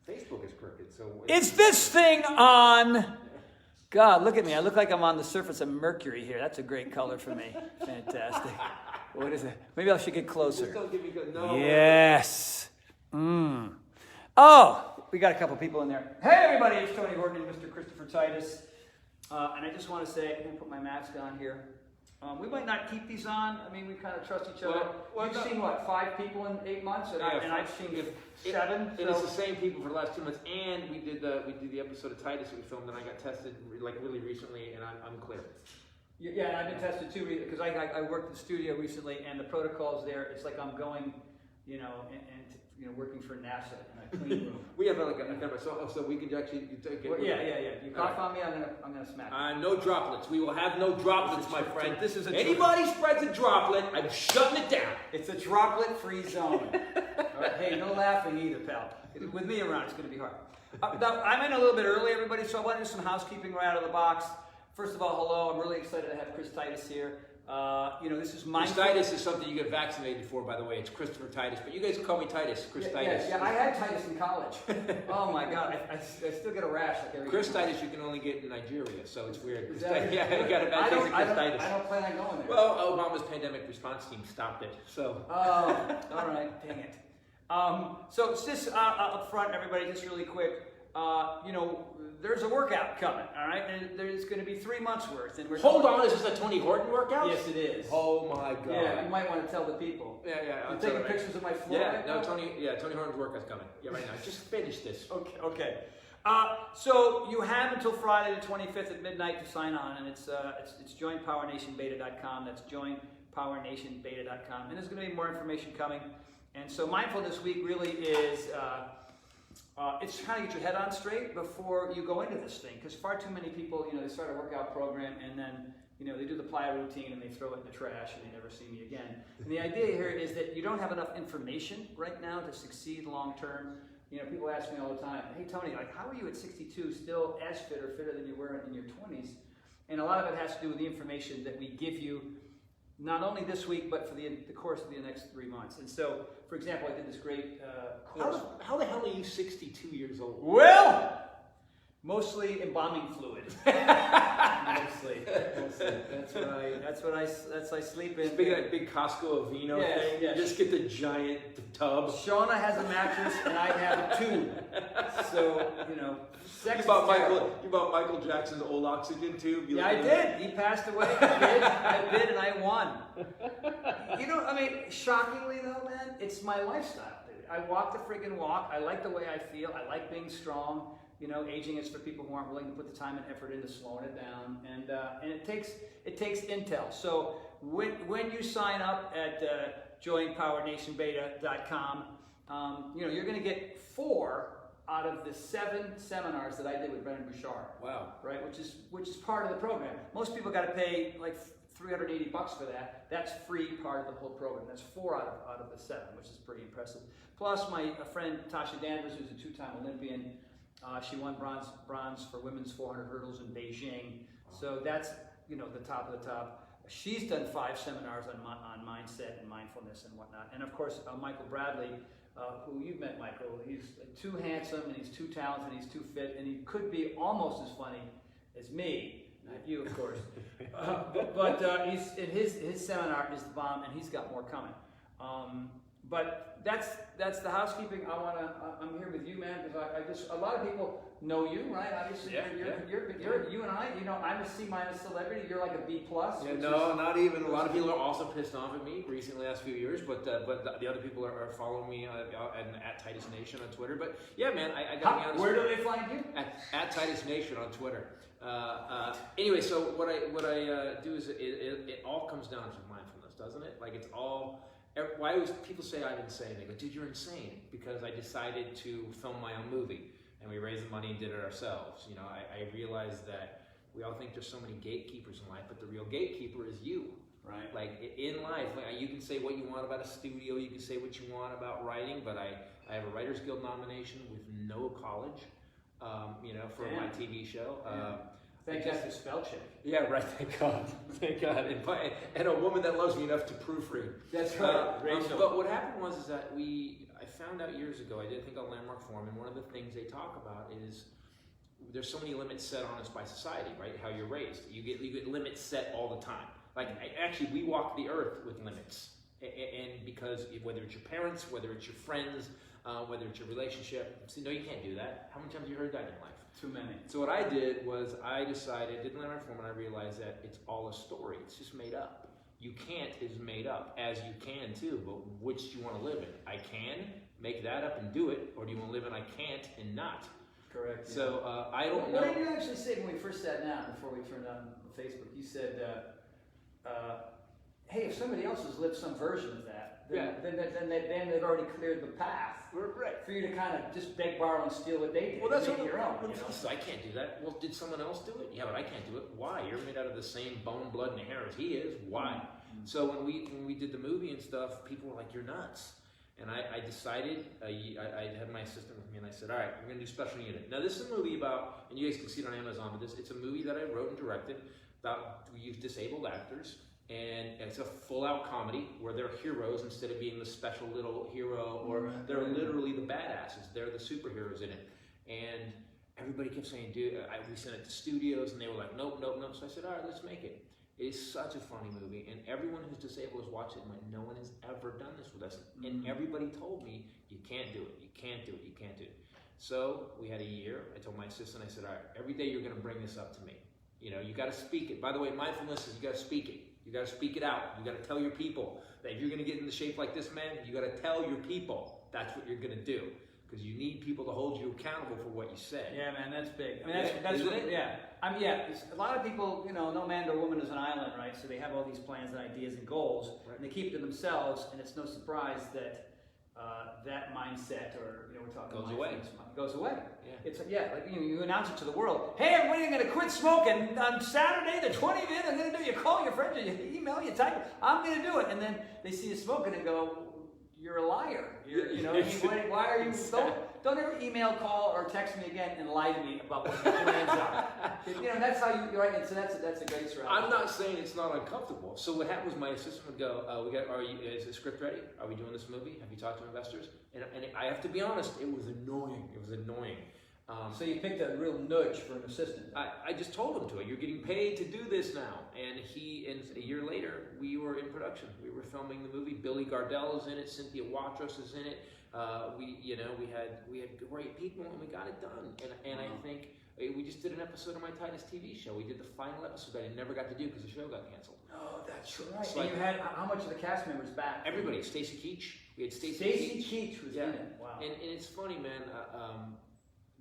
Facebook is crooked. So Is this thing on? God, look at me. I look like I'm on the surface of Mercury here. That's a great color for me. Fantastic. What is it? Maybe I should get closer. Just don't give me good. No. Yes. Oh, we got a couple people in there. Hey, everybody. It's Tony Horton and Mr. Christoper Titus. And I just want to say, I'm going to put my mask on here. We might not keep these on. I mean, we kind of trust each other. Well, You've seen, what, 5 people in 8 months? And, Yeah, and I've seen 7. And it's the same people for the last 2 months. And we did the episode of Titus that we filmed, and I got tested like really recently, and I'm clear. Yeah, and I've been tested too, because I worked in the studio recently, and the protocols there, it's like I'm going, and working for NASA in a clean room. We have like a so we can actually take it. Well, yeah. You cough on me, I'm gonna smack you. No droplets. We will have no droplets, my friend. This is anybody spreads a droplet, I'm shutting it down. It's a droplet-free zone. All right, hey, no laughing either, pal. With me around, it's gonna be hard. Now, I'm in a little bit early, everybody, so I want to do some housekeeping right out of the box. First of all, hello. I'm really excited to have Chris Titus here. This is my... Chris Titus is something you get vaccinated for, by the way. It's Christoper Titus, but you guys call me Titus. Chris Titus. Yeah, I had Titus in college. Oh my God, I still get a rash like every Chris Titus you can only get in Nigeria, so it's weird. Is that yeah, you got a bad case of Chris Titus. I don't plan on going there. Well, Obama's pandemic response team stopped it, so... Oh, all right, dang it. So it's just up front, everybody, just really quick. There's a workout coming, all right? And there's going to be 3 months worth. And Hold on, is this a Tony Horton workout? Yes, it is. Oh my God. Yeah, you might want to tell the people. Yeah. You're taking pictures of my floor. Yeah, right no, now? Tony Horton's workout's coming. Yeah, right now. Just finish this. Okay. So you have until Friday the 25th at midnight to sign on, and it's joinpowernationbeta.com. That's joinpowernationbeta.com, and there's going to be more information coming. And so mindful this week really is. It's trying to get your head on straight before you go into this thing, because far too many people, they start a workout program and then, they do the plyo routine and they throw it in the trash and they never see me again. And the idea here is that you don't have enough information right now to succeed long term. People ask me all the time, hey Tony, how are you at 62 still as fit or fitter than you were in your 20s? And a lot of it has to do with the information that we give you, not only this week, but for the course of the next 3 months. And so, for example, I did this great course. How the hell are you 62 years old? Well, mostly embalming fluid. mostly. That's what I sleep in. Speaking of that big Costco Aveeno thing, you just get the giant tub. Shauna has a mattress and I have a tube. So, sex you bought Michael Jackson's old oxygen tube? Yeah, I did. He passed away. I did, and I won. Shockingly though, man, it's my lifestyle, dude. I walk the friggin' walk. I like the way I feel. I like being strong. Aging is for people who aren't willing to put the time and effort into slowing it down, and it takes intel. So when you sign up at joinpowernationbeta.com, you're going to get 4 out of the 7 seminars that I did with Brendan Bouchard. Wow! Right, which is part of the program. Most people got to pay like $380 for that. That's free part of the whole program. That's 4 out of the 7, which is pretty impressive. Plus, my friend Tasha Danvers, who's a 2-time Olympian. She won bronze for women's 400 hurdles in Beijing. So that's, the top of the top. She's done 5 seminars on mindset and mindfulness and whatnot. And of course, Michael Bradley, who you've met, Michael. He's too handsome and he's too talented and he's too fit and he could be almost as funny as me. Not you, of course. But he's in his seminar is the bomb, and he's got more coming. But that's the housekeeping. I'm here with you, man, because a lot of people know you, right? Obviously, you're you and I. I'm a C- celebrity. You're like a B+. Yeah, not even. A lot of people are also pissed off at me recently, last few years. But the other people are following me at Titus Nation on Twitter. But yeah, man, I gotta be honest. Where do they find you? At Titus Nation on Twitter. Anyway, so what I do is it all comes down to mindfulness, doesn't it? Like it's all. Why always people say I'm insane? They go, dude, you're insane, because I decided to film my own movie and we raised the money and did it ourselves. I realized that we all think there's so many gatekeepers in life, but the real gatekeeper is you, right? Like in life, you can say what you want about a studio, you can say what you want about writing, but I have a Writers Guild nomination with no college, for my TV show. Thank God for spell check. Yeah, right. Thank God. Thank God. And a woman that loves me enough to proofread. That's right. Rachel. But what happened was that I found out years ago, I did a thing called Landmark Forum, and one of the things they talk about is there's so many limits set on us by society, right? How you're raised. You get limits set all the time. Like, actually, we walk the earth with limits. And because whether it's your parents, whether it's your friends, whether it's your relationship, so no, you can't do that. How many times have you heard that in your life? Too many. So what I did was I decided, did Landmark Forum, and I realized that it's all a story. It's just made up. You can't is made up, as you can too, but which do you want to live in? I can, make that up and do it, or do you want to live in I can't and not? Correct. So I don't know. What did you actually say when we first sat down before we turned on Facebook? You said, hey, if somebody else has lived some version of that, then they've already cleared the path for you to kind of just beg, borrow, and steal what they did. Well, that's make your own. You know? So I can't do that. Well, did someone else do it? Yeah, but I can't do it. Why? You're made out of the same bone, blood, and hair as he is. Why? Mm-hmm. So when we did the movie and stuff, people were like, "You're nuts." And I decided, I had my assistant with me, and I said, all right, we're going to do Special Unit. Now, this is a movie about, and you guys can see it on Amazon, but it's a movie that I wrote and directed about, we use disabled actors, and it's a full-out comedy where they're heroes instead of being the special little hero, or they're literally the badasses. They're the superheroes in it. And everybody kept saying, dude, we sent it to studios, and they were like, nope, nope, nope. So I said, all right, let's make it. It is such a funny movie, and everyone who's disabled has watched it and went, no one has ever done this with us. And everybody told me, you can't do it, you can't do it, you can't do it. So we had a year. I told my assistant, I said, all right, every day you're going to bring this up to me. You know, you got to speak it. By the way, mindfulness is you got to speak it. You got to speak it out. You got to tell your people that if you're going to get into shape like this man, you got to tell your people that's what you're going to do. Because you need people to hold you accountable for what you say. Yeah, man, that's big. I mean, that's what, yeah. I mean, yeah, a lot of people, you know, no man or woman is an island, right? So they have all these plans and ideas and goals, and they keep it to themselves, and it's no surprise that that mindset, or, you know, we're talking goes away. Goes away. Yeah. It's like you announce it to the world. Hey, everybody, I'm going to quit smoking on Saturday the 25th. I'm going to do. You call your friends, you email, you type. I'm going to do it, and then they see you smoking and go, you're a liar. You know, why are you? Don't ever email, call, or text me again and lie to me about what your plans are. You know, that's how you right. And so that's a great strategy. I'm not saying it's not uncomfortable. So what happened was my assistant would go, is the script ready? Are we doing this movie? Have you talked to investors? And I have to be honest, it was annoying. It was annoying. So you picked a real nudge for an assistant. I just told him to it. You're getting paid to do this now. And a year later, we were in production. We were filming the movie. Billy Gardell is in it. Cynthia Watros is in it. We had great people, and we got it done. And I think we just did an episode of my Titus TV show. We did the final episode that I never got to do because the show got canceled. Oh, that's right. So and you had how much of the cast members back? Everybody. Stacey Keach. We had Stacey Keach was in it. Wow. And it's funny, man.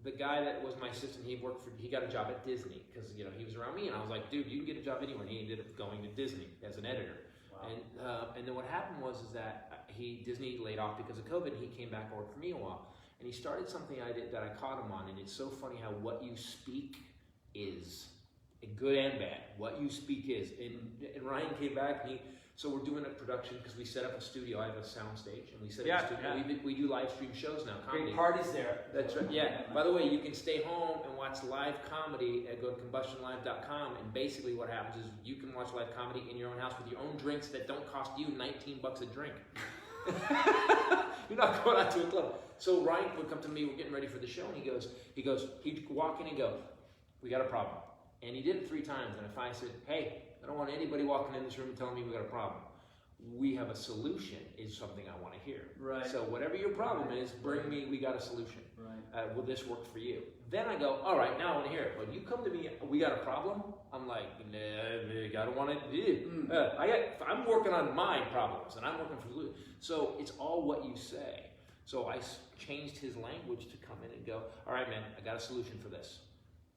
The guy that was my assistant, he got a job at Disney because, you know, he was around me, and I was like, dude, you can get a job anywhere. And he ended up going to Disney as an editor. Wow. And then what happened was that Disney laid off because of COVID, and he came back over for me a while. And he started something I did that I caught him on, and it's so funny how what you speak is, good and bad, what you speak is. And Ryan came back, and so we're doing a production because we set up a studio. I have a sound stage, and we set up a studio. Yeah. We do live stream shows now. Comedy. Great parties there. That's right. Yeah. By the way, you can stay home and watch live comedy and go to combustionlive.com. And basically, what happens is you can watch live comedy in your own house with your own drinks that don't cost you $19 a drink. You're not going out to a club. So Ryan would come to me. We're getting ready for the show, and he'd walk in and go, "We got a problem." And he did it 3 times. And if I said, "Hey, I don't want anybody walking in this room and telling me we got a problem. We have a solution," is something I want to hear. Right. So whatever your problem is, bring me, we got a solution. Right. Will this work for you? Then I go, all right, now I want to hear it. When you come to me, we got a problem, I'm like, nah, I don't want it. I'm working on my problems, and I'm working for you. So it's all what you say. So I changed his language to come in and go, all right, man, I got a solution for this.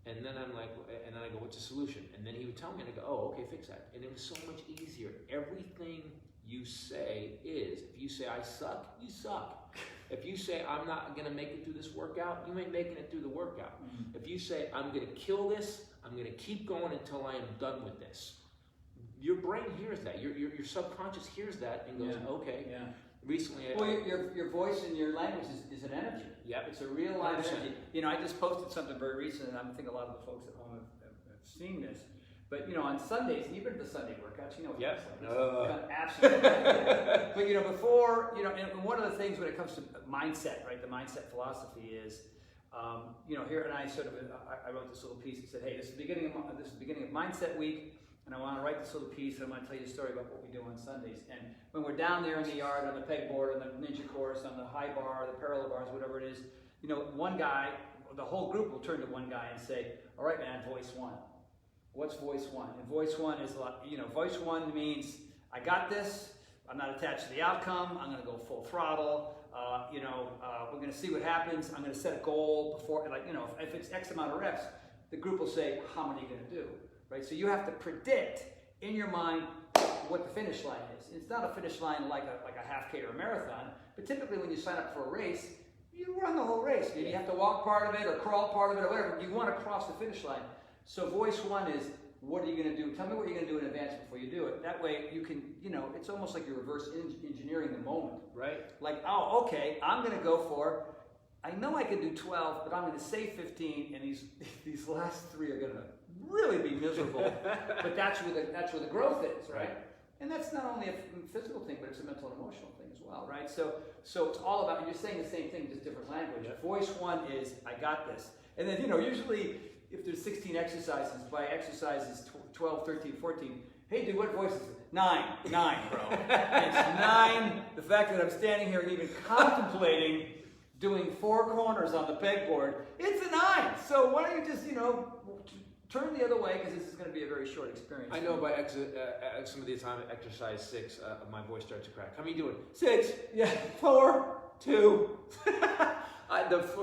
And then I'm like, and then I go, what's the solution? And then he would tell me, and I go, oh, okay, fix that. And it was so much easier. Everything you say is, if you say I suck, you suck. If you say I'm not going to make it through this workout, you ain't making it through the workout. Mm-hmm. If you say I'm going to kill this, I'm going to keep going until I am done with this. Your brain hears that. Your subconscious hears that and goes, okay. Yeah. Recently, your voice and your language is an energy. Yep. It's a real live energy. You know, I just posted something very recent, and I think a lot of the folks at home have seen this. But on Sundays, even the Sunday workouts, what Yep. it's like. Absolutely. Yeah. But before, and one of the things when it comes to mindset, right? The mindset philosophy is, here, and I wrote this little piece that said, hey, this is the beginning of Mindset Week, and I want to write this little piece, and I want to tell you a story about what we do on Sundays. And when we're down there in the yard on the pegboard, on the ninja course, on the high bar, the parallel bars, whatever it is, one guy, the whole group will turn to one guy and say, all right, man, voice one. What's voice one? And voice one is, voice one means, I got this, I'm not attached to the outcome, I'm going to go full throttle, we're going to see what happens, I'm going to set a goal before, if it's X amount of reps, the group will say, how many are you going to do? Right? So you have to predict in your mind what the finish line is. It's not a finish line like a half K or a marathon, but typically when you sign up for a race, you run the whole race. You have to walk part of it or crawl part of it or whatever. You want to cross the finish line. So voice one is, what are you going to do? Tell me what you're going to do in advance before you do it. That way you can, it's almost like you're reverse engineering the moment. Right. Like, oh, okay, I'm going to go for, I know I can do 12, but I'm going to say 15, and these last 3 are going to really be miserable. But that's where the growth is, right? And that's not only a physical thing, but it's a mental and emotional thing as well, right? So it's all about, you're saying the same thing, just different language. Yep. Voice one is, I got this. And then, usually if there's 16 exercises, by exercises 12, 13, 14, hey dude, what voice is it? 9, bro. And it's 9, the fact that I'm standing here and even contemplating doing 4 corners on the pegboard, it's a 9. So why don't you just, turn the other way, because this is going to be a very short experience. I know by some of the time at exercise 6, my voice starts to crack. How many doing? 6. Yeah. 4. 2.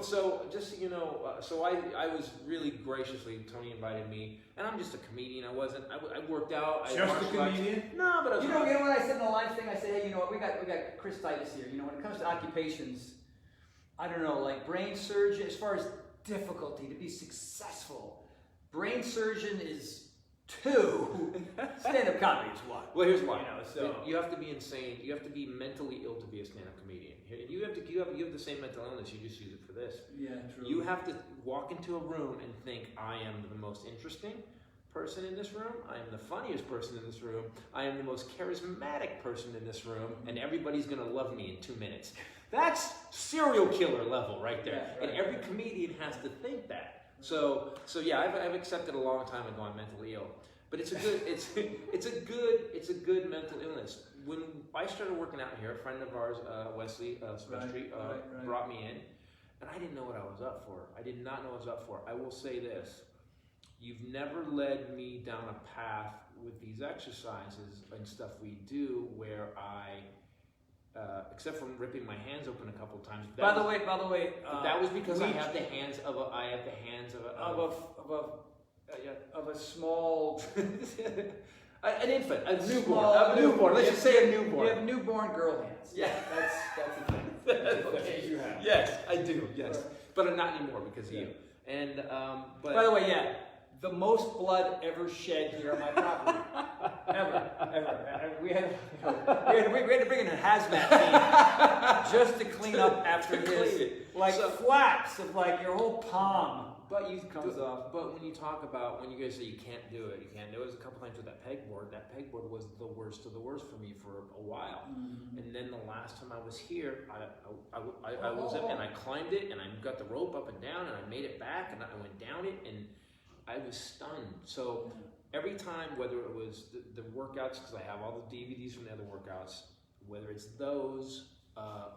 So just so you know, I was really graciously, Tony invited me, and I'm just a comedian. I worked out. Just a comedian? No, but I was. You know what I said in the live thing? I said, hey, we got Chris Titus here. When it comes to occupations, I don't know, like brain surgeon, as far as difficulty to be successful. Brain surgeon is 2. Stand-up comedy is 1. Well, here's why. So you have to be insane. You have to be mentally ill to be a stand-up comedian. You have the same mental illness. You just use it for this. Yeah, true. You have to walk into a room and think, I am the most interesting person in this room. I am the funniest person in this room. I am the most charismatic person in this room, and everybody's gonna love me in 2 minutes. That's serial killer level right there. Yeah, right, and every comedian has to think that. So yeah, I've accepted a long time ago I'm mentally ill, but it's a good mental illness. When I started working out here, a friend of ours, Wesley Silvestri, brought me in, and I didn't know what I was up for. I did not know what I was up for. I will say this: you've never led me down a path with these exercises and stuff we do where except from ripping my hands open a couple of times. By the way, that was because I have the hands of a small, an infant, a newborn. Let's just say a newborn. You have newborn girl hands. Yeah, that's the thing. Okay. You have. Yes, I do. Yes, but not anymore because of you. And but by the way, the most blood ever shed here on my property. ever. We had to bring in a hazmat team just to clean up after his flaps of your whole palm. But comes off. But when you guys say you can't do it, it was a couple times with that pegboard. That pegboard was the worst of the worst for me for a while. Mm-hmm. And then the last time I was here, I was up and I climbed it and I got the rope up and down and I made it back and I went down it and I was stunned. So every time, whether it was the workouts, because I have all the DVDs from the other workouts, whether it's those,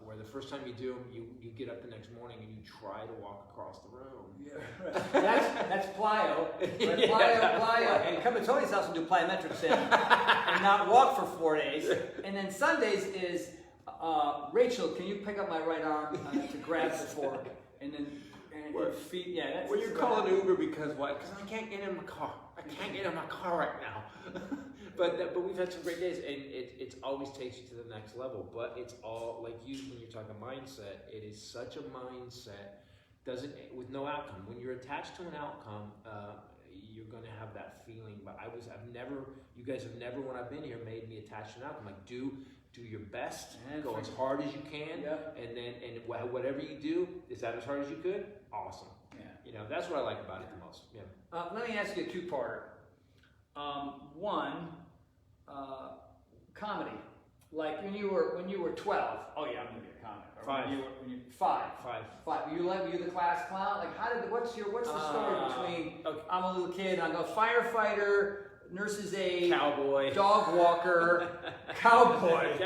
where the first time you do them, you get up the next morning and you try to walk across the room. Yeah, right. That's plyo. Right? Plyo. And come to Tony's house and do plyometrics and not walk for 4 days. And then Sundays is, Rachel, can you pick up my right arm to grab the fork? And then feet. Yeah, that's. Well, you're calling Uber because what? Because I can't get in my car. I can't get in my car right now. But we've had some great days, and it always takes you to the next level. But it's all like when you're talking mindset, it is such a mindset. With no outcome. When you're attached to an outcome, you're going to have that feeling. But you guys have never, when I've been here, made me attached to an outcome. Like do your best, go as hard as you can, and whatever you do, is that as hard as you could? Awesome. Yeah. That's what I like about it the most. Yeah. Let me ask you a 2-parter. One, comedy. Like when you were 12. Oh yeah, I'm gonna be a comic. Or 5. When you 5. 5. Were you the class clown? Like what's the story between okay. I'm a little kid and I go firefighter, nurse's aide, Cowboy, dog walker, cowboy,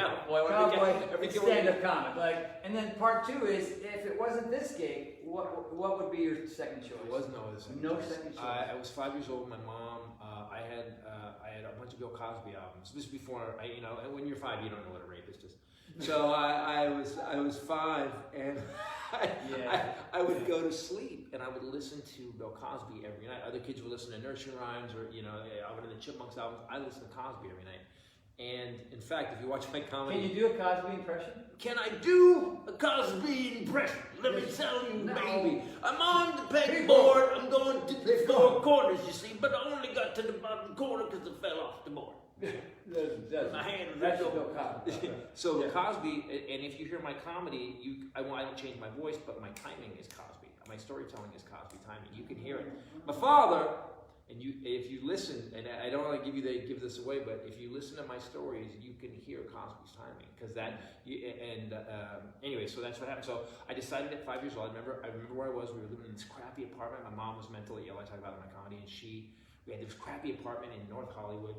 every stand-up comic. Like, and then part 2 is if it wasn't this gig, what would be your second choice? There was no other second No choice. second choice. I was 5 years old. My mom. I had a bunch of Bill Cosby albums. This is before when you're 5, you don't know what a rapist is. So I was 5, and I would go to sleep and I would listen to Bill Cosby every night. Other kids would listen to nursery rhymes or Alvin and the Chipmunks albums. I listened to Cosby every night. And in fact, if you watch my comedy, can you do a Cosby impression? Can I do a Cosby impression? Let me tell you, baby. I'm on the pegboard. I'm going to the 4 corners, you see, but I only got to the bottom corner because it fell off the board. My hand was That's Bill Cosby. So Cosby, and if you hear my comedy, I don't change my voice, but my timing is Cosby. My storytelling is Cosby timing. You can hear it. My father, and if you listen, and I don't want to give this away, but if you listen to my stories, you can hear Cosby's timing because anyway, so that's what happened. So I decided at 5 years old. I remember where I was. We were living in this crappy apartment. My mom was mentally ill. I talk about it in my comedy, and we had this crappy apartment in North Hollywood.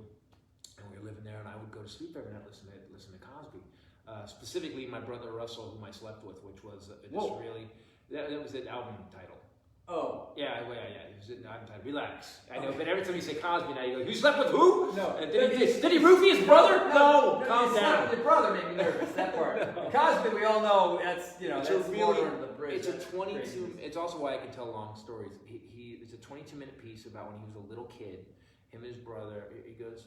And we were living there, and I would go to sleep every night listen to Cosby. Specifically, my brother Russell, whom I slept with, which was that was an album title. Oh. Yeah. It was an album title. Relax. I know, but every time you say Cosby now, you go, "You slept with who?" No. And did he roofie his brother? No. Calm down. Your brother made me nervous. That part. Cosby, we all know that's that's water under the bridge. It's a 22. It's also why I can tell long stories. It's a 22-minute piece about when he was a little kid. Him and his brother, he goes,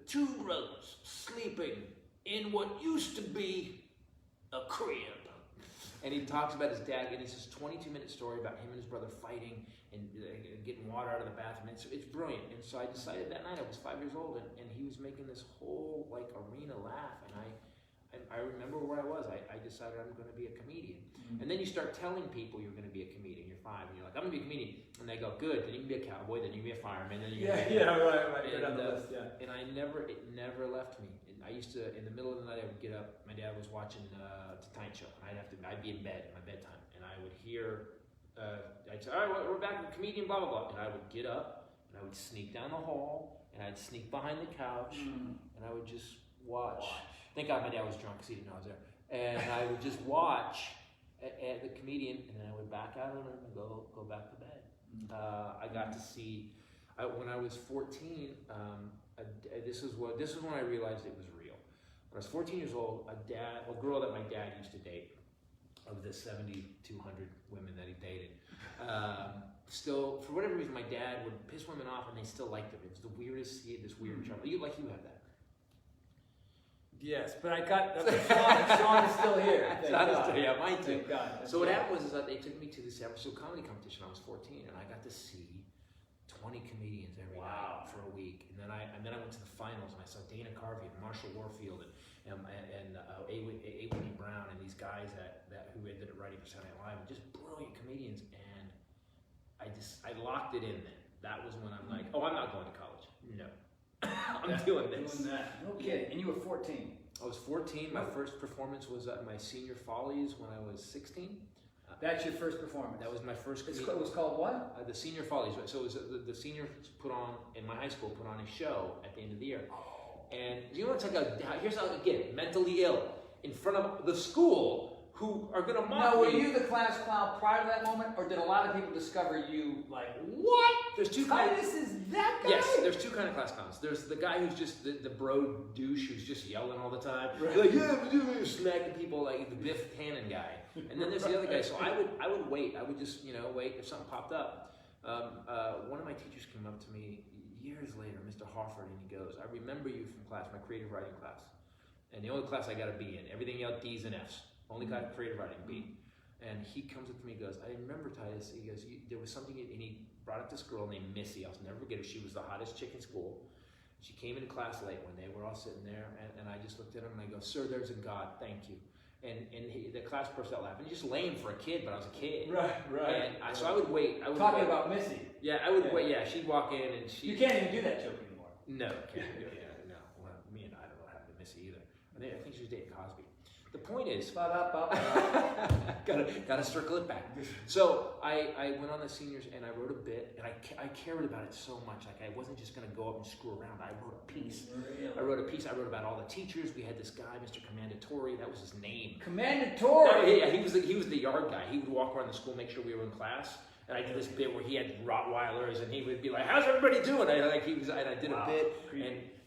2 brothers sleeping in what used to be a crib. And he talks about his dad, and it's this 22-minute story about him and his brother fighting and getting water out of the bathroom. It's brilliant. And so I decided that night, I was 5 years old, and he was making this whole arena laugh, and I remember where I was. I decided I'm going to be a comedian. Mm-hmm. And then you start telling people you're going to be a comedian. You're 5, and you're like, I'm going to be a comedian. And they go, good. Then you can be a cowboy. Then you can be a fireman. Then you can be right. You're on the list, And it never left me. And I used to, in the middle of the night, I would get up. My dad was watching the Titus show, and I'd be in bed at my bedtime, and I would hear, I'd say, all right, we're back with comedian, blah blah blah, and I would get up, and I would sneak down the hall, and I'd sneak behind the couch, and I would just watch. Thank God my dad was drunk because he didn't know I was there. And I would just watch at the comedian, and then I would back out of the room and go back to bed. I got to see, when I was 14, this is when I realized it was real. When I was 14 years old, a girl that my dad used to date, of the 7,200 women that he dated, still, for whatever reason, my dad would piss women off, and they still liked him. It was the weirdest, he had this weird charm. You have that. Yes, but I got Sean is still here. Yeah, mine too. God. So what happened was that they took me to the San Francisco comedy competition. I was 14, and I got to see 20 comedians every night for a week. And then I went to the finals, and I saw Dana Carvey and Marshall Warfield and A. Whitney Brown and these guys who ended up writing for Saturday Night Live, and just brilliant comedians. And I locked it in then. That was when I'm like, oh, I'm not going to college. No. I'm doing this. Doing that. No kidding. And you were 14. I was 14. My first performance was at my senior Follies when I was 16. That's your first performance? That was my first. It was called what? The senior Follies. So it was the seniors put on, in my high school, put on a show at the end of the year. And you know what's here's how, again, mentally ill, in front of the school, who are going to mock me. Now, were you the class clown prior to that moment, or did a lot of people discover you like, what? There's two Titus is that guy? Yes, there's 2 kind of class clowns. There's the guy who's just the bro douche who's just yelling all the time. Right. Like, yeah, smacking people like the Biff Tannen guy. And then there's the other guy. So I would wait. I would just, wait if something popped up. One of my teachers came up to me years later, Mr. Harford, and he goes, I remember you from class, my creative writing class. And the only class I got a B in. Everything else, D's and F's. Only got creative writing, B. And he comes up to me and goes, I remember, Titus. He goes, there was something, and he brought up this girl named Missy. I'll never forget her. She was the hottest chick in school. She came into class late one day. We're all sitting there, and I just looked at him and I go, sir, there's a God. Thank you. And the class burst out laughing. Just lame for a kid, but I was a kid. Right. So I would wait. Talking about Missy. Yeah, I would wait. Yeah, she'd walk in and she. You can't even do that joke anymore. No, no. Well, me and I don't know what happened to Missy either. I think she was dating Cosby. The point is, gotta circle it back. So I went on the seniors and I wrote a bit, and I cared about it so much. Like I wasn't just gonna go up and screw around. I wrote a piece. Really? I wrote about all the teachers. We had this guy, Mr. Commandatori. That was his name. Commandatori. Yeah, he was the yard guy. He would walk around the school, make sure we were in class. And I did this bit where he had Rottweilers, and he would be like, "How's everybody doing?" And I did a bit,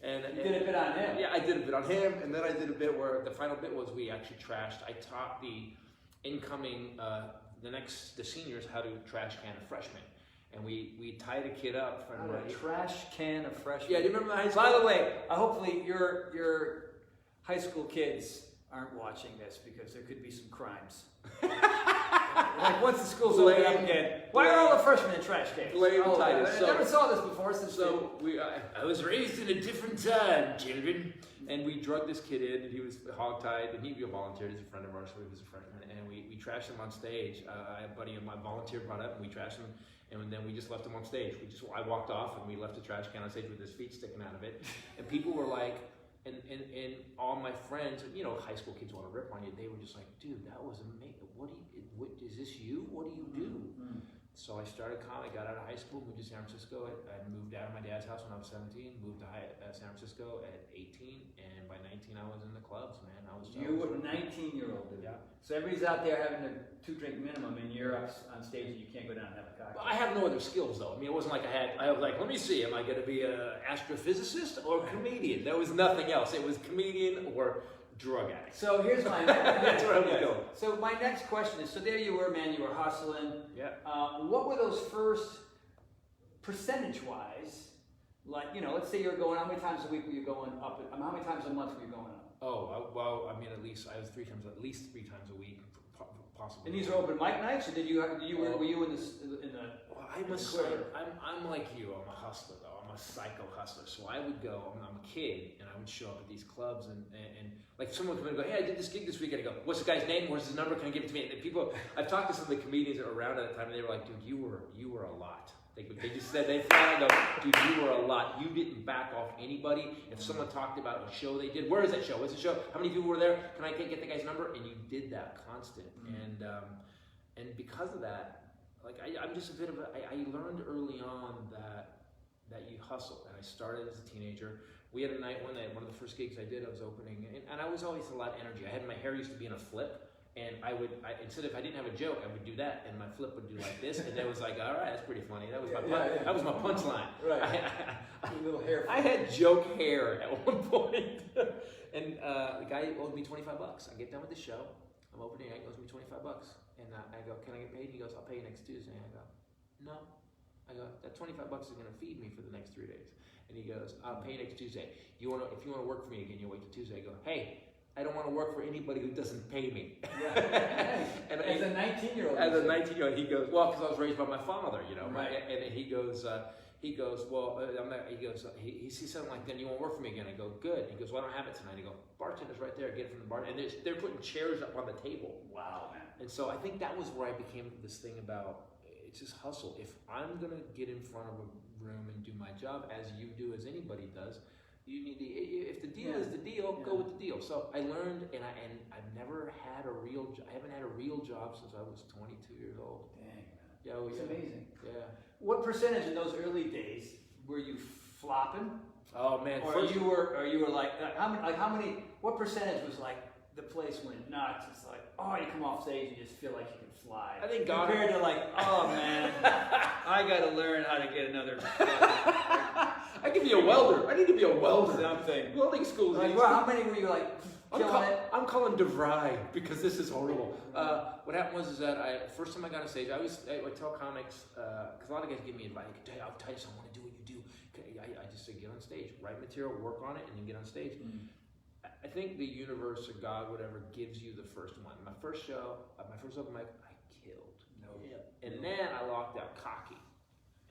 and you did a bit on him. Yeah, I did a bit on him, and then I did a bit where the final bit was we actually trashed. I taught the incoming, the seniors how to trash can a freshman, and we tied a kid up. A trash can of freshmen. Yeah, do you remember the high school? By the way, hopefully your high school kids aren't watching this because there could be some crimes. Like once the school's open up again, why are all the freshmen in trash cans? Titus. I never saw this before. I was raised in a different time, children. And we drugged this kid in, and he was hogtied, and he volunteered as a friend of ours, so he was a freshman. And we trashed him on stage. A buddy of mine volunteered, brought up, and we trashed him. And then we just left him on stage. I walked off, and we left the trash can on stage with his feet sticking out of it. And people were like, and all my friends, high school kids want to rip on you. They were just like, "Dude, that was amazing. What is this you? What do you do?" Mm-hmm. So I started comedy, got out of high school, moved to San Francisco. I moved out of my dad's house when I was 17, moved to San Francisco at 18, and by 19 I was in the clubs, man. I was You were a 19-year-old, dude. Yeah. So everybody's out there having a 2-drink minimum, and you're up on stage and you can't go down and have a cocktail. Well, I have no other skills, though. I mean, it wasn't like I was like, let me see, am I going to be an astrophysicist or a comedian? There was nothing else. It was comedian or drug addict. So here's my that's where I was going. So my next question is: so there you were, man. You were hustling. Yeah. What were those first percentage-wise? Like, let's say you're going. How many times a week were you going up? How many times a month were you going up? Oh, well, I mean, at least 3 times a week, possibly. And these are open mic nights, or were you in the? Well, I must say, I'm like you. I'm a hustler, though. I'm a psycho hustler. So I would go. I'm a kid, and I would show up at these clubs, and like someone would come in and go, "Hey, I did this gig this weekend." I go, "What's the guy's name? Where's his number? Can I give it to me?" And people, I've talked to some of the comedians that were around at the time, and they were like, "Dude, you were a lot." They just said, they flat out go, "Dude, you were a lot. You didn't back off anybody. If someone talked about a show they did, where is that show? What's the show? How many people were there? Can I get the guy's number?" And you did that constant. And because of that, like I'm just a bit of I learned early on that you hustle. And I started as a teenager. We had one night, one of the first gigs I did, I was opening, and I was always a lot of energy. My hair used to be in a flip. And instead if I didn't have a joke, I would do that, and my flip would do like this, and it was like, all right, that's pretty funny. That was that was my punchline. Right. Little hair. I had joke hair at one point, and the guy owed me $25. I get done with the show, I'm opening, he owes me $25, and I go, "Can I get paid?" And he goes, "I'll pay you next Tuesday." And I go, "No." I go, "That $25 is going to feed me for the next 3 days." And he goes, "I'll pay you next Tuesday. If you want to work for me again, you wait till Tuesday." I go, "Hey, I don't want to work for anybody who doesn't pay me." And as a 19-year-old. As a 19-year-old, he goes, "Well, because I was raised by my father, Right. And he goes, "Well, I'm not." He goes, he sees something like, "Then you won't work for me again." I go, "Good." He goes, "Well, I don't have it tonight." I go, "Bartender's right there. Get it from the bar." And they're putting chairs up on the table. Wow, man. And so I think that was where I became this thing about it's just hustle. If I'm gonna get in front of a room and do my job as you do, as anybody does. You need to, if the deal is the deal, go with the deal. So I learned, and I've never had a real job. I haven't had a real job since I was 22 years old. Dang, man. Yeah, it's amazing. Yeah. What percentage in those early days were you flopping? Oh man, or you were like how many? What percentage was like the place went nuts? It's like, oh, you come off stage and you just feel like you can fly. I think compared to like, oh man, I got to learn how to get another. I could be a welder. I need to be a welder. Something. Welding school. Like, well, how many were you like killing it? I'm calling DeVry because this is horrible. What happened was that first time I got on stage, I would tell comics because a lot of guys give me advice. Titus, I want to do what you do. I just say get on stage, write material, work on it, and then get on stage. I think the universe or God, whatever, gives you the first one. My first show, my first open mic, I killed. And then I walked out cocky.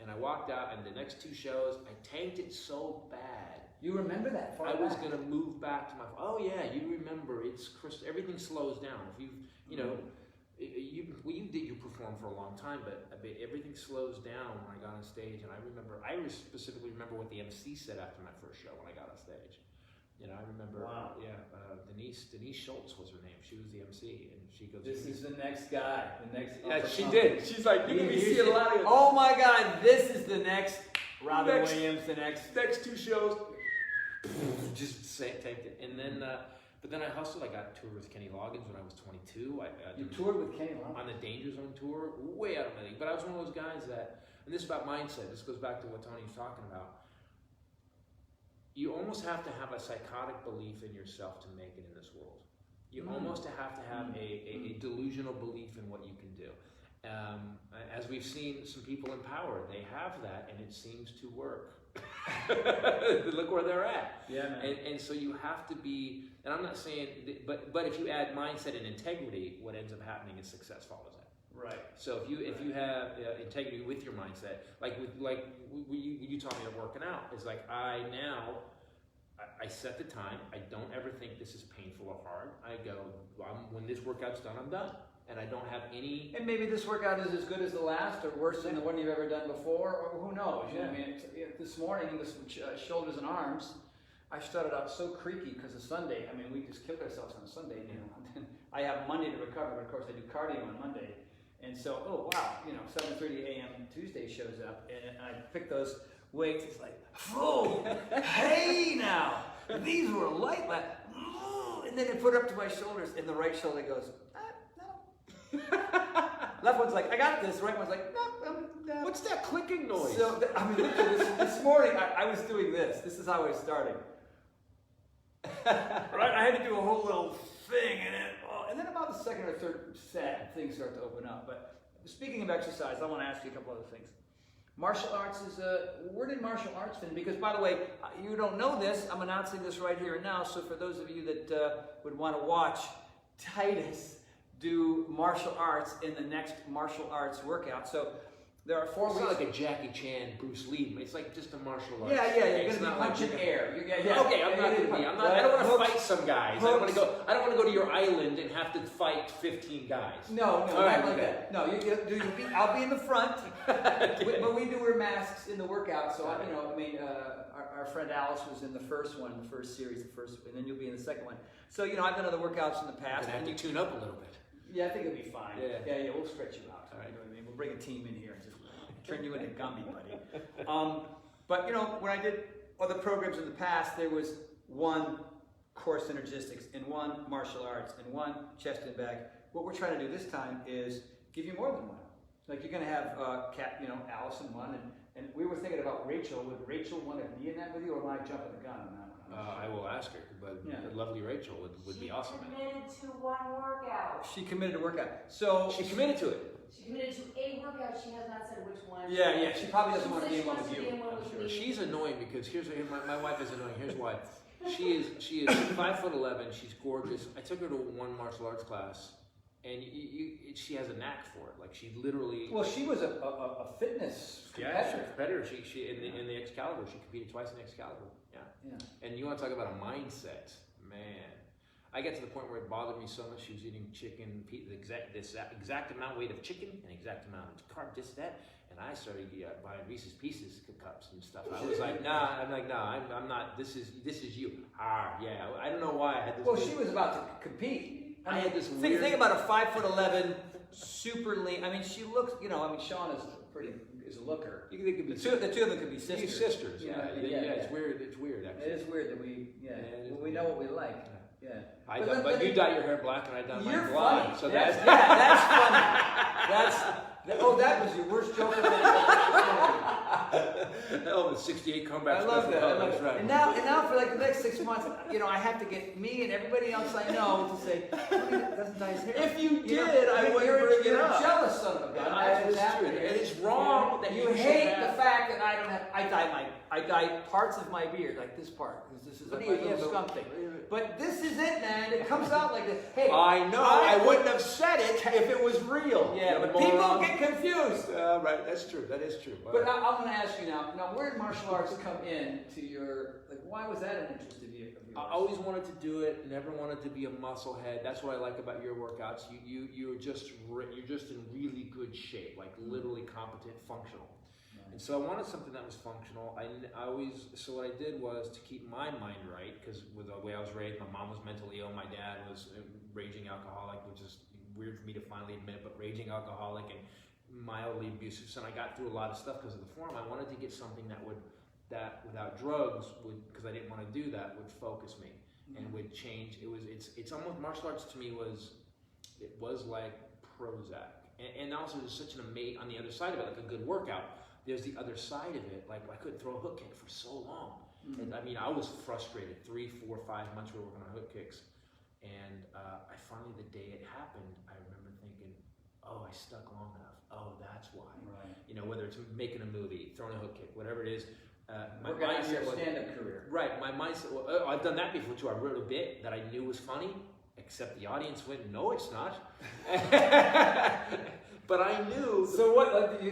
And I walked out, and the next 2 shows, I tanked it so bad. You remember that far I back? was going to move back to my, oh yeah, you remember, everything slows down. If you performed for a long time, but everything slows down when I got on stage. And I specifically remember what the MC said after my first show when I got on stage. You know, I remember. Wow. Yeah, Denise Schultz was her name. She was the MC, and she goes, "This is the next guy. The next." Yeah, she did. She's like, "You see a lot of." Oh my God! This is the next Robin Williams. The next 2 shows. Just tanked it, and then. But then I hustled. I got toured with Kenny Loggins when I was 22. You toured with Kenny Loggins? On the Danger Zone tour, way out of my league. But I was one of those guys that, and this is about mindset. This goes back to what Tony was talking about. You almost have to have a psychotic belief in yourself to make it in this world. You almost have to have a delusional belief in what you can do. As we've seen some people in power, they have that, and it seems to work. Look where they're at. Yeah, man. And so you have to be, and I'm not saying, but if you add mindset and integrity, what ends up happening is success follows that. Right. So if you have integrity with your mindset, like you taught me to working out, it's like I set the time. I don't ever think this is painful or hard. I go, when this workout's done, I'm done. And I don't have any... And maybe this workout is as good as the last or worse than the one you've ever done before, or who knows? You know, I mean, this morning, this shoulders and arms, I started out so creaky because of Sunday. I mean, we just killed ourselves on Sunday. You know, I have Monday to recover, but of course I do cardio on Monday. And so, oh wow, you know, 7:30 a.m. Tuesday shows up, and I pick those weights. It's like, oh, hey now, these were light, and then it put up to my shoulders, and the right shoulder goes, no. Left one's like, I got this. Right one's like, no. What's that clicking noise? So, I mean, look at this morning, I was doing this. This is how I started. Right? I had to do a whole little thing, and then about the second or third set, things start to open up. But speaking of exercise, I want to ask you a couple other things. Martial arts is where did martial arts fit in? Because, by the way, you don't know this. I'm announcing this right here and now. So for those of you that would want to watch Titus do martial arts in the next martial arts workout. So there are 4 weeks. It's not like a Jackie Chan, Bruce Lee. It's like just a martial arts. Yeah. You're going to be punching air. Okay, I'm not going to be. I don't want to fight some guys. I don't want to go to your island and have to fight 15 guys. No, not like that. No, I'll be in the front, but we do wear masks in the workout. So our friend Alice was in the first series, and then you'll be in the second one. So I've done other workouts in the past. And have to tune up a little bit. Yeah, I think it'll be fine. Yeah, we'll stretch you out. All right. You know what I mean? We'll bring a team in here and just turn you into Gumby, buddy. But when I did other programs in the past, there was one core synergistics and one martial arts and one chest and back. What we're trying to do this time is give you more than one. Like you're going to have Allison one, and we were thinking about Rachel. Would Rachel want to be in that with you, or am I jumping the gun on that one? I will ask her, but the lovely Rachel would be awesome. She committed to one workout. She committed to workout. So she committed to it. She committed to a workout. She has not said which one. Yeah. She probably doesn't want to be in one with you. I'm sure. She's annoying because my wife is annoying. Here's why. She is 5'11". She's gorgeous. I took her to one martial arts class, and she has a knack for it. Like she literally. Well, she was a fitness competitor. She in the Excalibur. She competed twice in Excalibur. Yeah. And you want to talk about a mindset, man. I got to the point where it bothered me so much. She was eating chicken, the exact amount weight of chicken and exact amount of carb, that. And I started buying Reese's Pieces cups and stuff. I was like, nah. I'm not. This is you. Yeah. I don't know why I had this. Well, she was about to compete. I had this weird. Think about a 5'11", super lean. I mean, she looks. Sean is a looker. They could be the two of them could be sisters. Sisters. Yeah. It's weird. It's weird. Actually. It is weird that we know what we like. Yeah. But you dye your hair black and I dye mine blonde. So that's funny. That was your worst joke of the 68 comeback. I love that. Right. And now for like the next 6 months, I have to get me and everybody else I know to say, doesn't dye his hair. If you did, I would bring it up. You're a jealous son of a gun. That's true. And it's wrong that you hate the fact that I I dye parts of my beard, like this part, because this is like my little skunk thing. But this is it, man. It comes out like this. Hey, I know. I wouldn't have said it if it was real. Yeah, but people get confused. Right, that's true. That is true. But now, I'm going to ask you now. Now, where did martial arts come in to your? Like, why was that an interest of yours? I always wanted to do it. Never wanted to be a musclehead. That's what I like about your workouts. You're just in really good shape, like literally competent, functional. And so I wanted something that was functional. So what I did was to keep my mind right, because with the way I was raised, my mom was mentally ill, my dad was a raging alcoholic, which is weird for me to finally admit, but raging alcoholic and mildly abusive. So I got through a lot of stuff because of the form. I wanted to get something that without drugs because I didn't want to do that, would focus me and would change. It's almost, martial arts to me was like Prozac. And also there's such an amazing, on the other side of it, like a good workout. There's the other side of it, like I couldn't throw a hook kick for so long. And, I mean, I was frustrated 3, 4, 5 months we were working on hook kicks. And I finally, the day it happened, I remember thinking, oh, I stuck long enough. Oh, that's why. Right. You know, whether it's making a movie, throwing a hook kick, whatever it is. My mindset was stand-up career. Right, my mindset, I've done that before too. I wrote a bit that I knew was funny, except the audience went, no, it's not. But I knew. So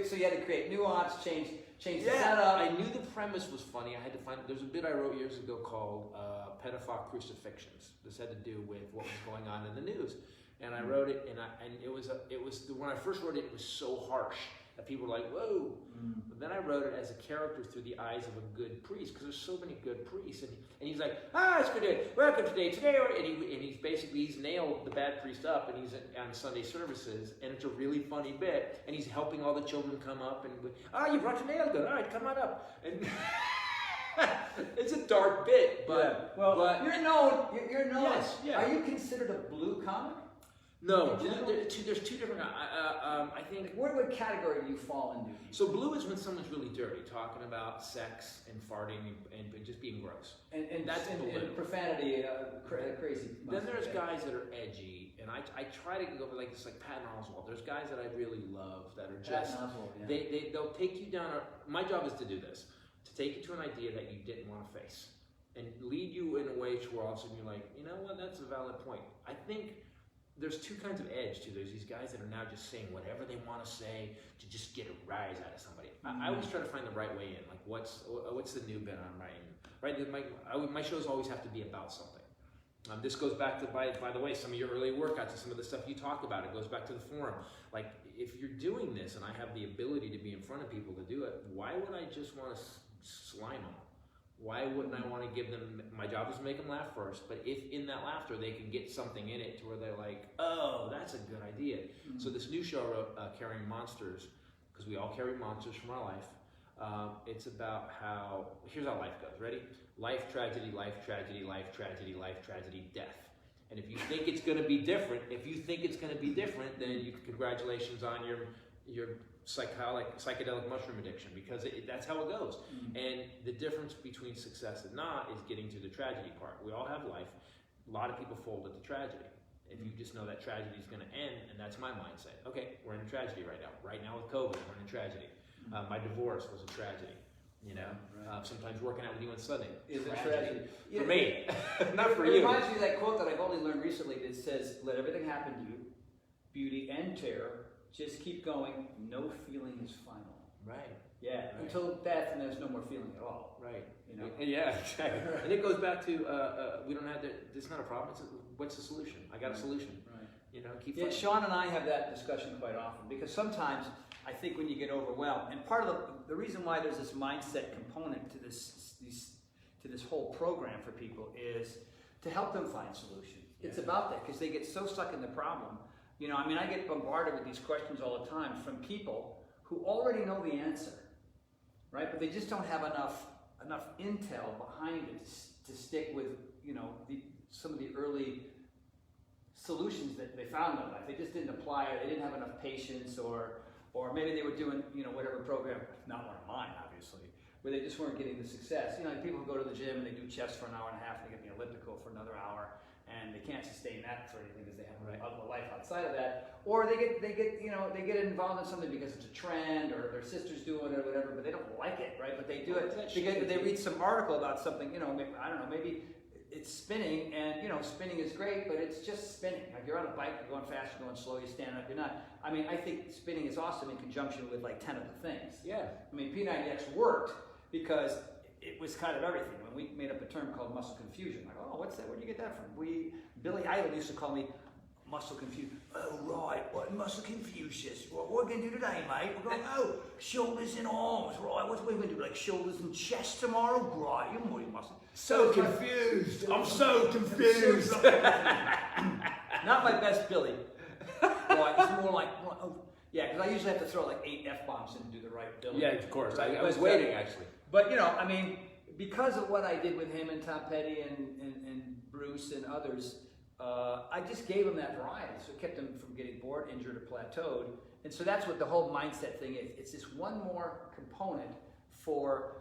so you had to create nuance, change the setup. I knew the premise was funny. I had to find. There's a bit I wrote years ago called "Pedophile Crucifixions." This had to do with what was going on in the news, and I wrote it. And it was when I first wrote it, it was so harsh that people were like, "Whoa!" But then I wrote it as a character through the eyes of a good priest, because there's so many good priests, and he's like, it's good day, welcome today, and he's nailed the bad priest up, and he's on Sunday services, and it's a really funny bit, and he's helping all the children come up, and you brought your nail gun, all right, come on up, and it's a dark bit, but you're known. Yes, yeah. Are you considered a blue comic? No, there's two different. I think. What category do you fall into? So blue is when someone's really dirty, talking about sex and farting and just being gross. And that's and profanity, crazy. Then there's guys that are edgy, and I try to go like this, like Patton Oswalt. There's guys that I really love that are just they'll take you down. My job is to do this, to take you to an idea that you didn't want to face, and lead you in a way to where all of a sudden you're like, you know what, that's a valid point. I think. There's two kinds of edge too. There's these guys that are now just saying whatever they want to say to just get a rise out of somebody. I always try to find the right way in. Like what's the new bit I'm writing? Right. My shows always have to be about something. This goes back to by the way, some of your early workouts and some of the stuff you talk about. It goes back to the forum. Like if you're doing this and I have the ability to be in front of people to do it, why would I just want to slime them? Why wouldn't I want to give them, my job is to make them laugh first, but if in that laughter they can get something in it to where they're like, oh, that's a good idea. So this new show I wrote, Carrying Monsters, because we all carry monsters from our life. It's about how, here's how life goes, ready? Life, tragedy, life, tragedy, life, tragedy, life, tragedy, death. And if you think it's going to be different, then congratulations on your psychedelic mushroom addiction, because that's how it goes. And the difference between success and not is getting to the tragedy part. We all have life. A lot of people fold at the tragedy. If you just know that tragedy is going to end, and that's my mindset. Okay, we're in a tragedy right now. Right now with COVID, we're in a tragedy. My divorce was a tragedy. You know, sometimes working out with you on Sunday is a tragedy. For me, not for you. It reminds me of that quote that I've only learned recently that says, let everything happen to you, beauty and terror, just keep going, no feeling is final. Right. Yeah, right. Until death, and there's no more feeling at all. Right. You know? Yeah, exactly. Right. And it goes back to, we don't have to, it's not a problem, what's the solution? I got a solution. Right. You know, keep fighting. Sean and I have that discussion quite often, because sometimes I think when you get overwhelmed, and part of the reason why there's this mindset component to this whole program for people is to help them find solutions. It's about that, because they get so stuck in the problem. You know, I mean, I get bombarded with these questions all the time from people who already know the answer, right? But they just don't have enough intel behind it to stick with, you know, some of the early solutions that they found in life. They just didn't apply it. They didn't have enough patience, or maybe they were doing, you know, whatever program, not one of mine, obviously, where they just weren't getting the success. You know, people who go to the gym and they do chest for an hour and a half, and they get the elliptical for another hour, and they can't sustain that for anything because they have a life outside of that, or they get involved in something because it's a trend or their sister's doing it or whatever, but they don't like it, right? But they do it because they read some article about something, I don't know, maybe it's spinning, and spinning is great, but it's just spinning. Like you're on a bike, you're going fast, you're going slow, you stand up, you're not. I mean, I think spinning is awesome in conjunction with like 10 other things. Yeah. I mean, P90X worked because it was kind of everything. When we made up a term called muscle confusion, like, oh, what's that? Where'd you get that from? Billy Idol used to call me muscle confusion. Oh, right, what muscle confusion? What we're going to do today, mate? We're going, shoulders and arms, right? What are we going to do, like shoulders and chest tomorrow? Right, you're more muscle. So confused. I'm so confused. Not my best Billy. Right, it's more like, yeah, because I usually have to throw like 8 F-bombs in to do the right Billy. Yeah, of course. I was waiting, actually. But, I mean, because of what I did with him and Tom Petty and Bruce and others, I just gave him that variety. So it kept him from getting bored, injured, or plateaued. And so that's what the whole mindset thing is. It's this one more component for